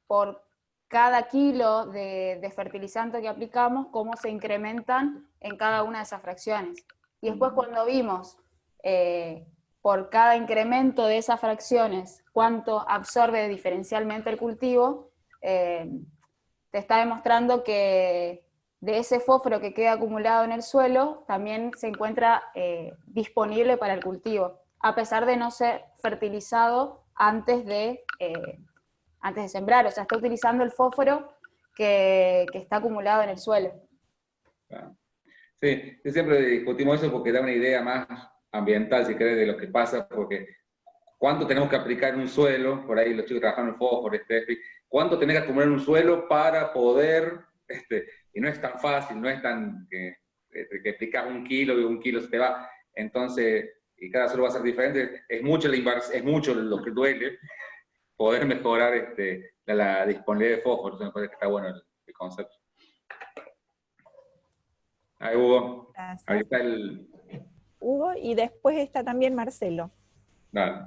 por cada kilo de fertilizante que aplicamos cómo se incrementan en cada una de esas fracciones. Y después, cuando vimos por cada incremento de esas fracciones cuánto absorbe diferencialmente el cultivo, te está demostrando que de ese fósforo que queda acumulado en el suelo también se encuentra disponible para el cultivo, a pesar de no ser fertilizado antes de sembrar. O sea, está utilizando el fósforo que está acumulado en el suelo. Sí, siempre discutimos eso porque da una idea más ambiental, si querés, de lo que pasa, porque cuánto tenemos que aplicar en un suelo, por ahí los chicos trabajando en fósforo, cuánto tenés que acumular en un suelo para poder, y no es tan fácil, no es tan que aplicás 1 kilo y 1 kilo se te va, entonces, y cada suelo va a ser diferente, es mucho lo que duele poder mejorar la disponibilidad de fósforo, entonces me parece que está bueno el concepto. Ahí, Hugo. Gracias. Ahí está Hugo, y después está también Marcelo. Dale.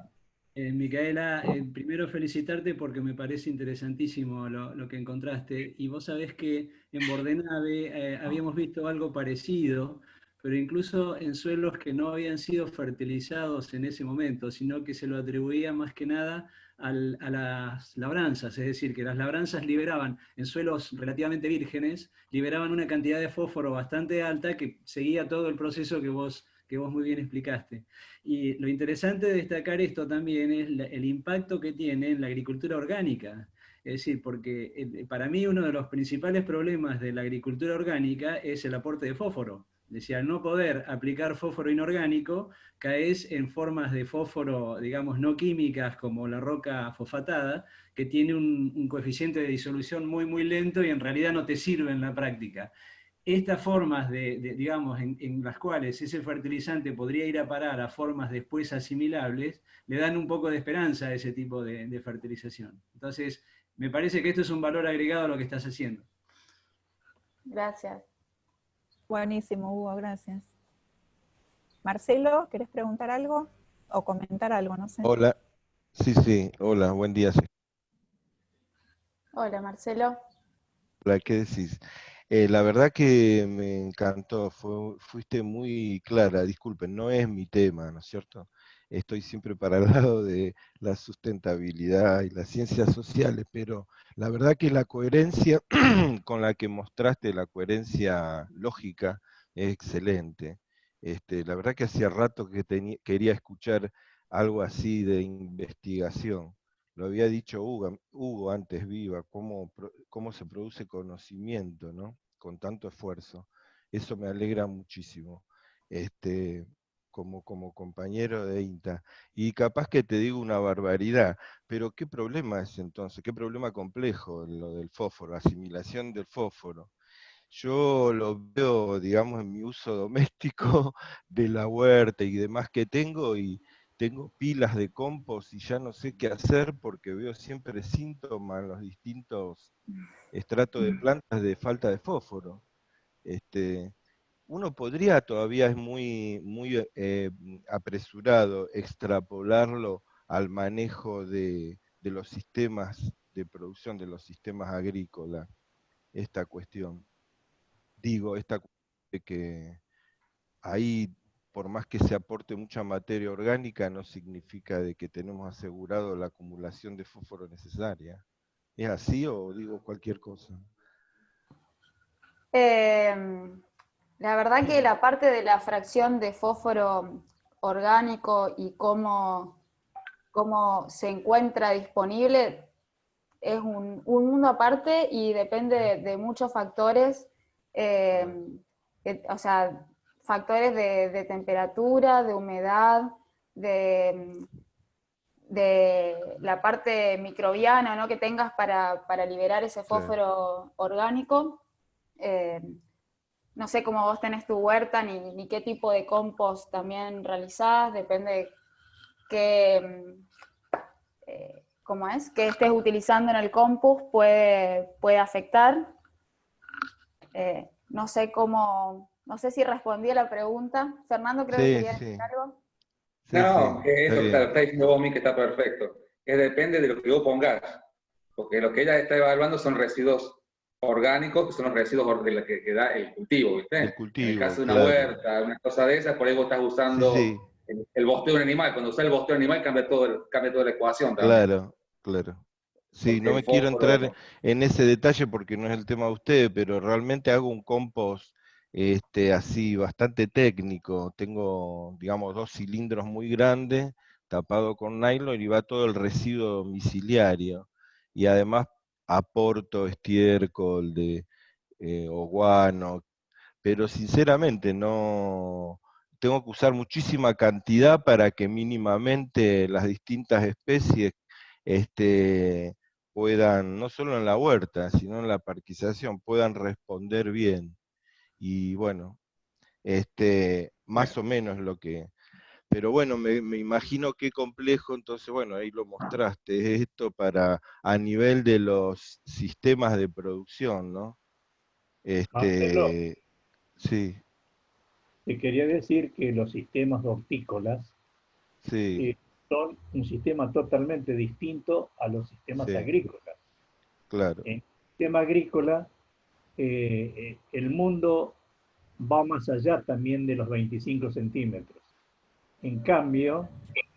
Micaela, primero felicitarte porque me parece interesantísimo lo que encontraste. Y vos sabés que en Bordenave habíamos visto algo parecido, pero incluso en suelos que no habían sido fertilizados en ese momento, sino que se lo atribuía más que nada a las labranzas, es decir, que las labranzas liberaban, en suelos relativamente vírgenes, liberaban una cantidad de fósforo bastante alta que seguía todo el proceso que vos muy bien explicaste. Y lo interesante de destacar esto también es el impacto que tiene en la agricultura orgánica. Es decir, porque para mí uno de los principales problemas de la agricultura orgánica es el aporte de fósforo. Es decir, al no poder aplicar fósforo inorgánico, caes en formas de fósforo, digamos, no químicas, como la roca fosfatada, que tiene un coeficiente de disolución muy, muy lento y en realidad no te sirve en la práctica. Estas formas digamos, en las cuales ese fertilizante podría ir a parar a formas después asimilables, le dan un poco de esperanza a ese tipo de fertilización. Entonces, me parece que esto es un valor agregado a lo que estás haciendo. Gracias. Buenísimo, Hugo, gracias. Marcelo, ¿querés preguntar algo o comentar algo? No sé. Hola, sí, hola, buen día. Hola, Marcelo. Hola, ¿qué decís? La verdad que me encantó, fuiste muy clara, disculpen, no es mi tema, ¿no es cierto? Estoy siempre para el lado de la sustentabilidad y las ciencias sociales, pero la verdad que la coherencia con la que mostraste, la coherencia lógica, es excelente. La verdad que hacía rato que quería escuchar algo así de investigación. Lo había dicho Hugo antes, viva, cómo se produce conocimiento, ¿no? Con tanto esfuerzo. Eso me alegra muchísimo, como compañero de INTA. Y capaz que te digo una barbaridad, pero ¿qué problema es entonces? ¿Qué problema complejo lo del fósforo, asimilación del fósforo? Yo lo veo, digamos, en mi uso doméstico de la huerta y demás que tengo, y tengo pilas de compost y ya no sé qué hacer porque veo siempre síntomas en los distintos estratos de plantas de falta de fósforo. Uno podría, todavía es muy apresurado, extrapolarlo al manejo de los sistemas de producción, de los sistemas agrícolas, esta cuestión. Digo, esta cuestión de que ahí, por más que se aporte mucha materia orgánica, no significa de que tenemos asegurado la acumulación de fósforo necesaria. ¿Es así o digo cualquier cosa? La verdad que la parte de la fracción de fósforo orgánico y cómo se encuentra disponible es un mundo aparte y depende de muchos factores, o sea, factores de temperatura, de humedad, de la parte microbiana, ¿no?, que tengas para liberar ese fósforo orgánico. No sé cómo vos tenés tu huerta, ni qué tipo de compost también realizás, depende qué, cómo es, que estés utilizando en el compost puede afectar. No sé no sé si respondí a la pregunta. Fernando, creo que quería decir algo. No, Sí, está eso bien. está diciendo vos, que está perfecto. Que depende de lo que vos pongas. Porque lo que ella está evaluando son residuos orgánicos, que son los residuos de los que da el cultivo, ¿viste? El En el cultivo, caso de una claro. huerta, una cosa de esas, por ahí vos estás usando Sí. el bosteo de un animal. Cuando usás el bosteo de un animal cambia toda la ecuación también. Claro. Sí, Porque no el me quiero entrar fósforo... en ese detalle porque no es el tema de ustedes, pero realmente hago un compost así bastante técnico. Tengo, digamos, 2 cilindros muy grandes, tapado con nylon, y va todo el residuo domiciliario. Y además aporto estiércol o guano, pero sinceramente no tengo que usar muchísima cantidad para que mínimamente las distintas especies puedan, no solo en la huerta, sino en la parquización, puedan responder bien. Y bueno, más o menos lo que... Pero bueno, me imagino qué complejo, entonces bueno, ahí lo mostraste, es esto a nivel de los sistemas de producción, ¿no? Marcelo, Sí, te quería decir que los sistemas hortícolas sí, son un sistema totalmente distinto a los sistemas sí, agrícolas. claro, En el sistema agrícola, el mundo va más allá también de los 25 centímetros. En cambio,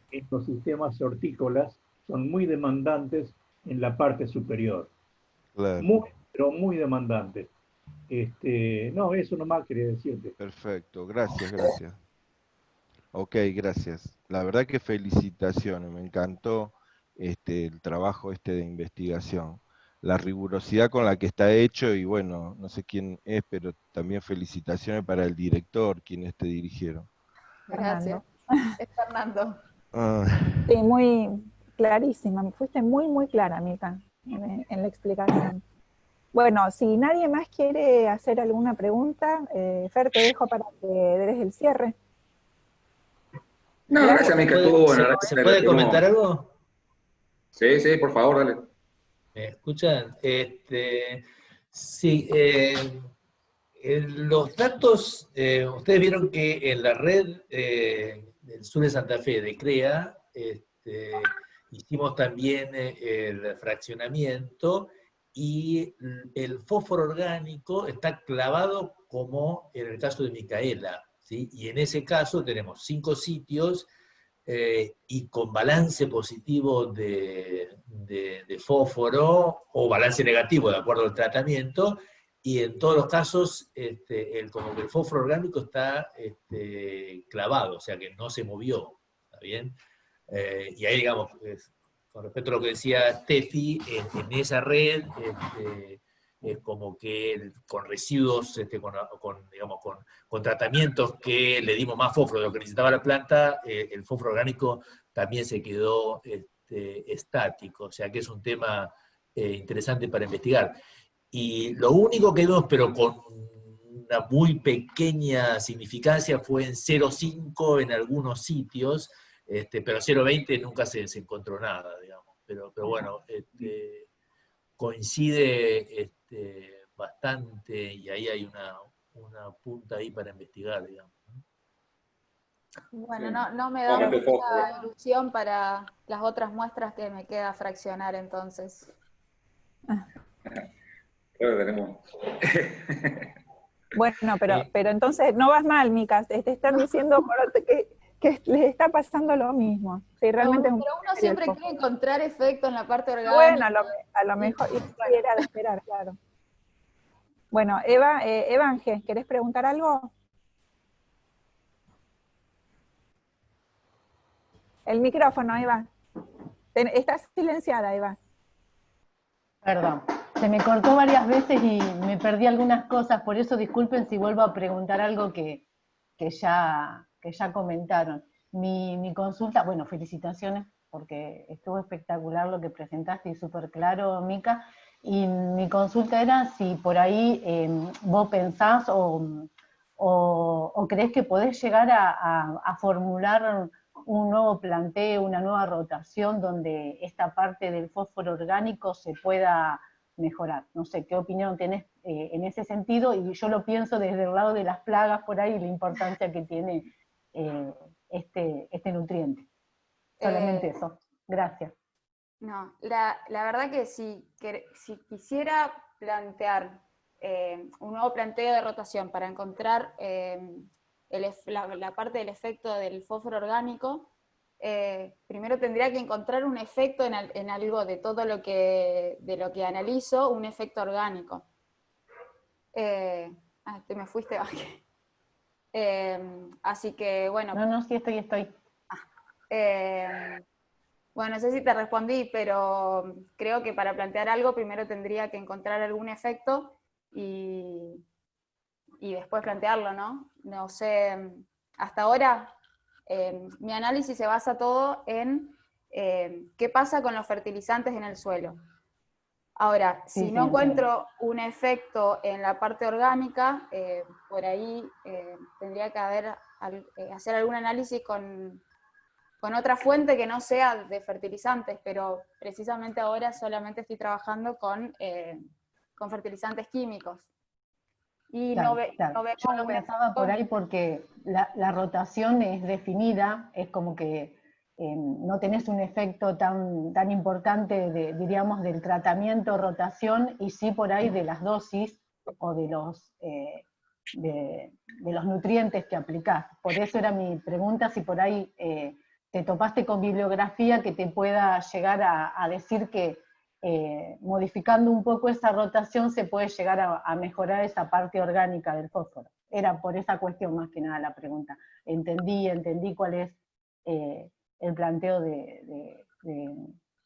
estos sistemas hortícolas son muy demandantes en la parte superior. claro. Muy, pero muy demandantes. No, eso nomás quería decirte. Perfecto, gracias. Ok, gracias. La verdad que felicitaciones, me encantó el trabajo de investigación. La rigurosidad con la que está hecho, y bueno, no sé quién es, pero también felicitaciones para el director, quienes te dirigieron. Gracias. Es Fernando. Ah, Sí, muy clarísima. Fuiste muy clara, Mica, en la explicación. Bueno, si nadie más quiere hacer alguna pregunta, Fer, te dejo para que des el cierre. No, gracias, Mica, estuvo bueno. La verdad que ¿Se me puede divertimos. comentar algo? Sí, por favor, dale. ¿Me escuchan? Sí, Los datos, ustedes vieron que en la red del sur de Santa Fe de CREA, hicimos también el fraccionamiento y el fósforo orgánico está clavado como en el caso de Micaela, ¿sí? Y en ese caso tenemos 5 sitios y con balance positivo de fósforo o balance negativo de acuerdo al tratamiento, y en todos los casos como que el fósforo orgánico está clavado, o sea que no se movió, ¿está bien? Y ahí, digamos, con respecto a lo que decía Steffi, en esa red, como que con residuos, digamos, con tratamientos que le dimos más fósforo de lo que necesitaba la planta, el fósforo orgánico también se quedó estático, o sea que es un tema interesante para investigar. Y lo único que vimos, pero con una muy pequeña significancia, fue en 0,5 en algunos sitios, pero 0,20 nunca se encontró nada, digamos. Pero bueno, coincide bastante, y ahí hay una punta ahí para investigar, digamos. Bueno, no me da mucha ilusión para las otras muestras que me queda fraccionar entonces. Creo que tenemos. Bueno, pero entonces no vas mal, Mica, te están diciendo que les está pasando lo mismo. Sí, realmente pero uno siempre quiere encontrar efecto en la parte orgánica. Bueno, a lo mejor era de esperar, claro. Bueno, Eva Ángel, ¿querés preguntar algo? El micrófono, Eva. Estás silenciada, Eva. Perdón, se me cortó varias veces y me perdí algunas cosas, por eso disculpen si vuelvo a preguntar algo que ya comentaron. Mi consulta, bueno, felicitaciones porque estuvo espectacular lo que presentaste y súper claro, Mica, y mi consulta era si por ahí vos pensás o creés que podés llegar a formular un nuevo planteo, una nueva rotación donde esta parte del fósforo orgánico se pueda mejorar. No sé, ¿qué opinión tenés en ese sentido? Y yo lo pienso desde el lado de las plagas por ahí, la importancia que tiene este nutriente. Solamente eso. Gracias. No, la verdad que si quisiera plantear un nuevo planteo de rotación para encontrar la parte del efecto del fósforo orgánico, primero tendría que encontrar un efecto en algo de todo lo que analizo, un efecto orgánico. Te me fuiste, así que bueno. No, sí estoy. Bueno, no sé si te respondí, pero creo que para plantear algo primero tendría que encontrar algún efecto y después plantearlo, ¿no? No sé, hasta ahora mi análisis se basa todo en qué pasa con los fertilizantes en el suelo. Ahora, si no encuentro un efecto en la parte orgánica, por ahí tendría que hacer algún análisis con otra fuente que no sea de fertilizantes, pero precisamente ahora solamente estoy trabajando con fertilizantes químicos. Y claro. Yo lo pensaba por ahí porque la rotación es definida, es como que no tenés un efecto tan importante, diríamos, del tratamiento, rotación, y sí por ahí de las dosis o de los nutrientes que aplicás. Por eso era mi pregunta, si por ahí te topaste con bibliografía que te pueda llegar a decir que modificando un poco esa rotación se puede llegar a mejorar esa parte orgánica del fósforo. Era por esa cuestión más que nada la pregunta. Entendí cuál es el planteo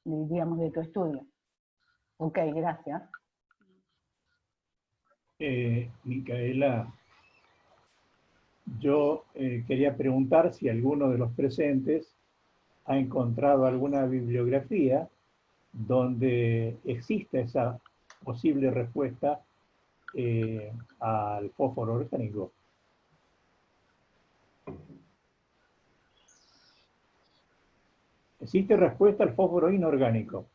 digamos, de tu estudio. Ok, gracias. Micaela, yo quería preguntar si alguno de los presentes ha encontrado alguna bibliografía donde existe esa posible respuesta al fósforo orgánico. Existe respuesta al fósforo inorgánico,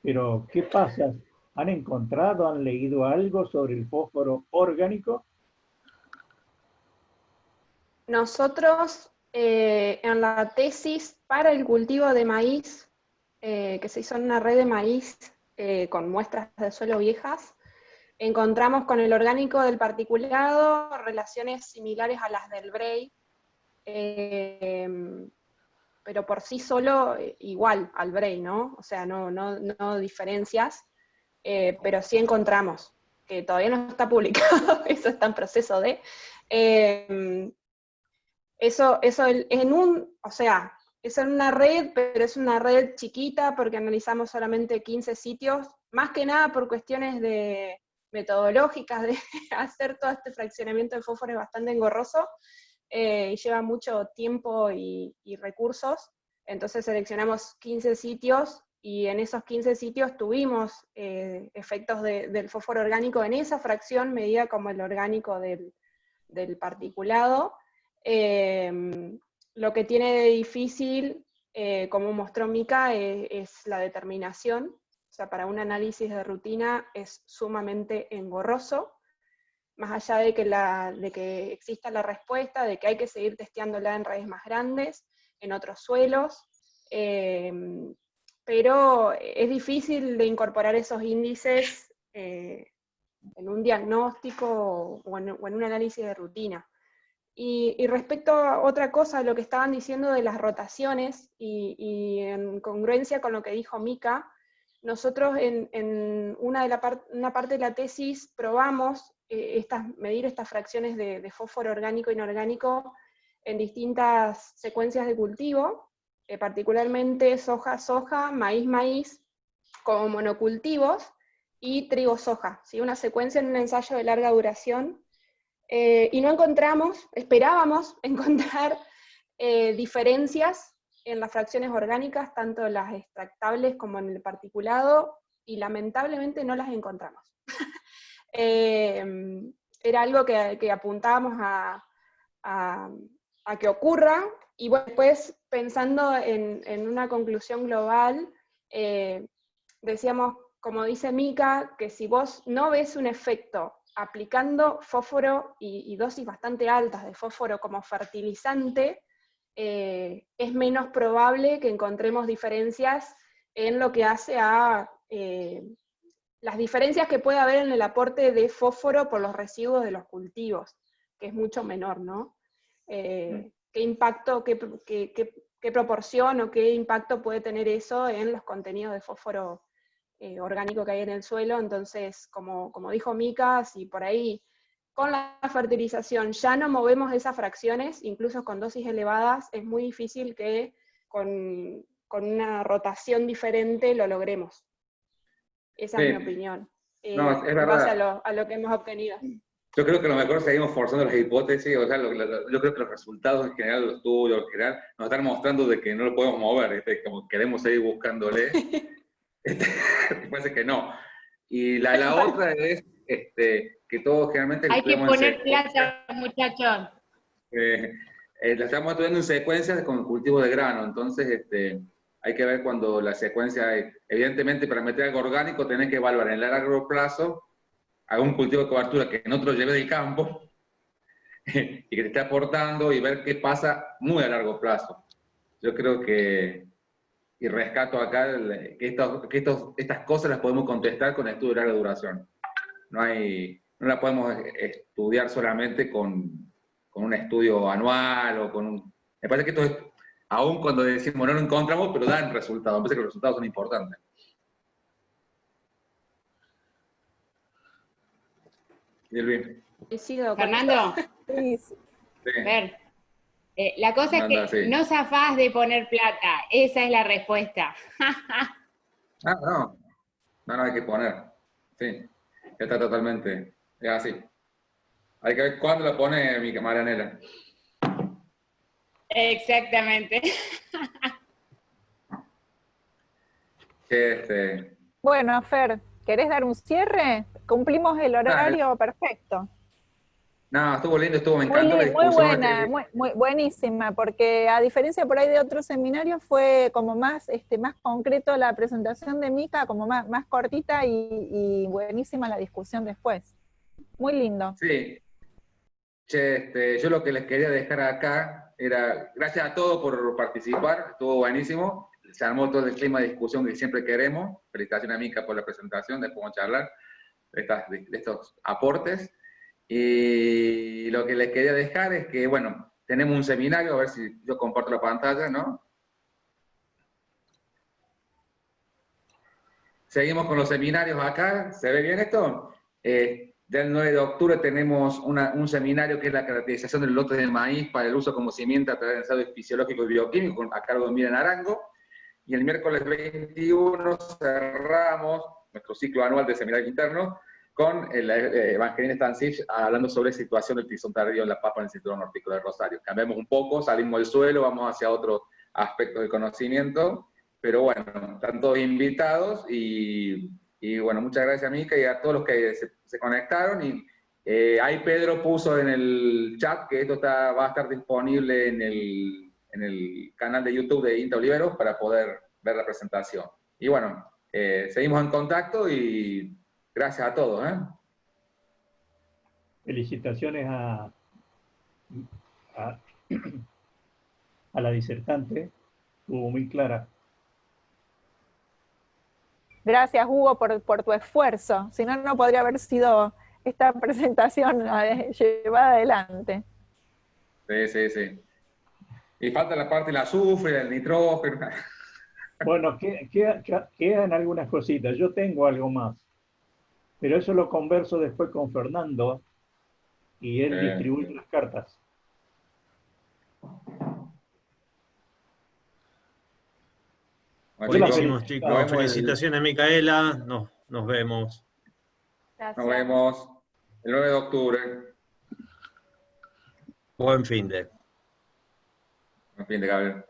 pero ¿qué pasa? ¿Han encontrado, han leído algo sobre el fósforo orgánico? Nosotros en la tesis para el cultivo de maíz, que se hizo en una red de maíz con muestras de suelo viejas, encontramos con el orgánico del particulado relaciones similares a las del Bray, pero por sí solo igual al Bray, ¿no? O sea, no diferencias, pero sí encontramos, que todavía no está publicado, eso está en proceso de... Eso o sea, es en una red, pero es una red chiquita porque analizamos solamente 15 sitios, más que nada por cuestiones metodológicas de hacer todo este fraccionamiento de fósforo es bastante engorroso, y lleva mucho tiempo y recursos, entonces seleccionamos 15 sitios, y en esos 15 sitios tuvimos efectos del fósforo orgánico en esa fracción medida como el orgánico del particulado. Lo que tiene de difícil, como mostró Mica, es la determinación. O sea, para un análisis de rutina es sumamente engorroso, más allá de que exista la respuesta, de que hay que seguir testeándola en redes más grandes, en otros suelos, pero es difícil de incorporar esos índices en un diagnóstico o en un análisis de rutina. Y respecto a otra cosa, lo que estaban diciendo de las rotaciones, y en congruencia con lo que dijo Mica, nosotros en una parte de la tesis probamos medir estas fracciones de fósforo orgánico e inorgánico en distintas secuencias de cultivo, particularmente soja-soja, maíz-maíz, como monocultivos, y trigo-soja, ¿sí? Una secuencia en un ensayo de larga duración. Y no encontramos, esperábamos encontrar diferencias en las fracciones orgánicas, tanto las extractables como en el particulado, y lamentablemente no las encontramos. Era algo que apuntábamos a que ocurra, y bueno, después pensando en una conclusión global, decíamos, como dice Mica, que si vos no ves un efecto aplicando fósforo y dosis bastante altas de fósforo como fertilizante, es menos probable que encontremos diferencias en lo que hace a las diferencias que puede haber en el aporte de fósforo por los residuos de los cultivos, que es mucho menor, ¿no? ¿Qué impacto, qué proporción o qué impacto puede tener eso en los contenidos de fósforo orgánico que hay en el suelo? Entonces, como dijo Mica, si por ahí con la fertilización ya no movemos esas fracciones, incluso con dosis elevadas, es muy difícil que con una rotación diferente lo logremos. Esa es mi opinión, No, es en base a lo que hemos obtenido. Yo creo que lo mejor seguimos forzando las hipótesis, o sea, yo creo que los resultados en general, los estudios en general, nos están mostrando de que no lo podemos mover, como queremos seguir buscándole. Parece que no. Y la otra es que todos generalmente... Hay que poner plata, muchachos. La estamos estudiando en secuencias con cultivo de grano, entonces hay que ver cuando la secuencia... Evidentemente, para meter algo orgánico tenés que evaluar en el largo plazo algún cultivo de cobertura que no te lo lleve del campo y que te esté aportando, y ver qué pasa muy a largo plazo. Yo creo que... Y rescato acá que estas cosas las podemos contestar con estudios de larga duración. No la podemos estudiar solamente con un estudio anual o con un... Me parece que esto es, aún cuando decimos no lo encontramos, pero dan resultados. Me parece que los resultados son importantes. ¿Y Luis? Fernando. Sí. A ver. La cosa es que no zafás de poner plata, esa es la respuesta. No, hay que poner. Sí, está totalmente, es así. Hay que ver cuándo la pone mi Marianela. Exactamente. Bueno, Fer, ¿querés dar un cierre? Cumplimos el horario perfecto. No, estuvo lindo, me encantó la discusión. Muy buena, muy buenísima, porque a diferencia por ahí de otros seminarios fue como más concreto la presentación de Mica, como más cortita y buenísima la discusión después. Muy lindo. Sí, Che, yo lo que les quería dejar acá era, gracias a todos por participar, estuvo buenísimo, se armó todo el clima de discusión que siempre queremos. Felicitaciones a Mica por la presentación, después vamos a charlar de estos aportes. Y lo que les quería dejar es que, bueno, tenemos un seminario, a ver si yo comparto la pantalla, ¿no? Seguimos con los seminarios acá, ¿se ve bien esto? Del 9 de octubre tenemos un seminario que es la caracterización del lote de maíz para el uso como simiente a través de ensayos fisiológico y bioquímico, a cargo de Miren Arango. Y el miércoles 21 cerramos nuestro ciclo anual de seminarios internos con Evangelina Stancic hablando sobre situación del tizón tardío en la papa en el cinturón hortícola de Rosario. Cambiamos un poco, salimos del suelo, vamos hacia otro aspecto del conocimiento, pero bueno, están todos invitados y bueno, muchas gracias a Mica y a todos los que se conectaron. Y ahí Pedro puso en el chat que esto va a estar disponible en el canal de YouTube de INTA Oliveros para poder ver la presentación. Y bueno, seguimos en contacto y gracias a todos. Felicitaciones a la disertante, estuvo muy clara. Gracias, Hugo, por tu esfuerzo. Si no, no podría haber sido esta presentación llevada adelante. Sí. Y falta la parte del azufre, del nitrógeno. Bueno, quedan algunas cositas. Yo tengo algo más. Pero eso lo converso después con Fernando y él distribuye las cartas. Buenísimos, chicos. Felicitaciones, Micaela. Nos vemos. Gracias. Nos vemos el 9 de octubre. Buen fin de. Buen fin de, Gabriel.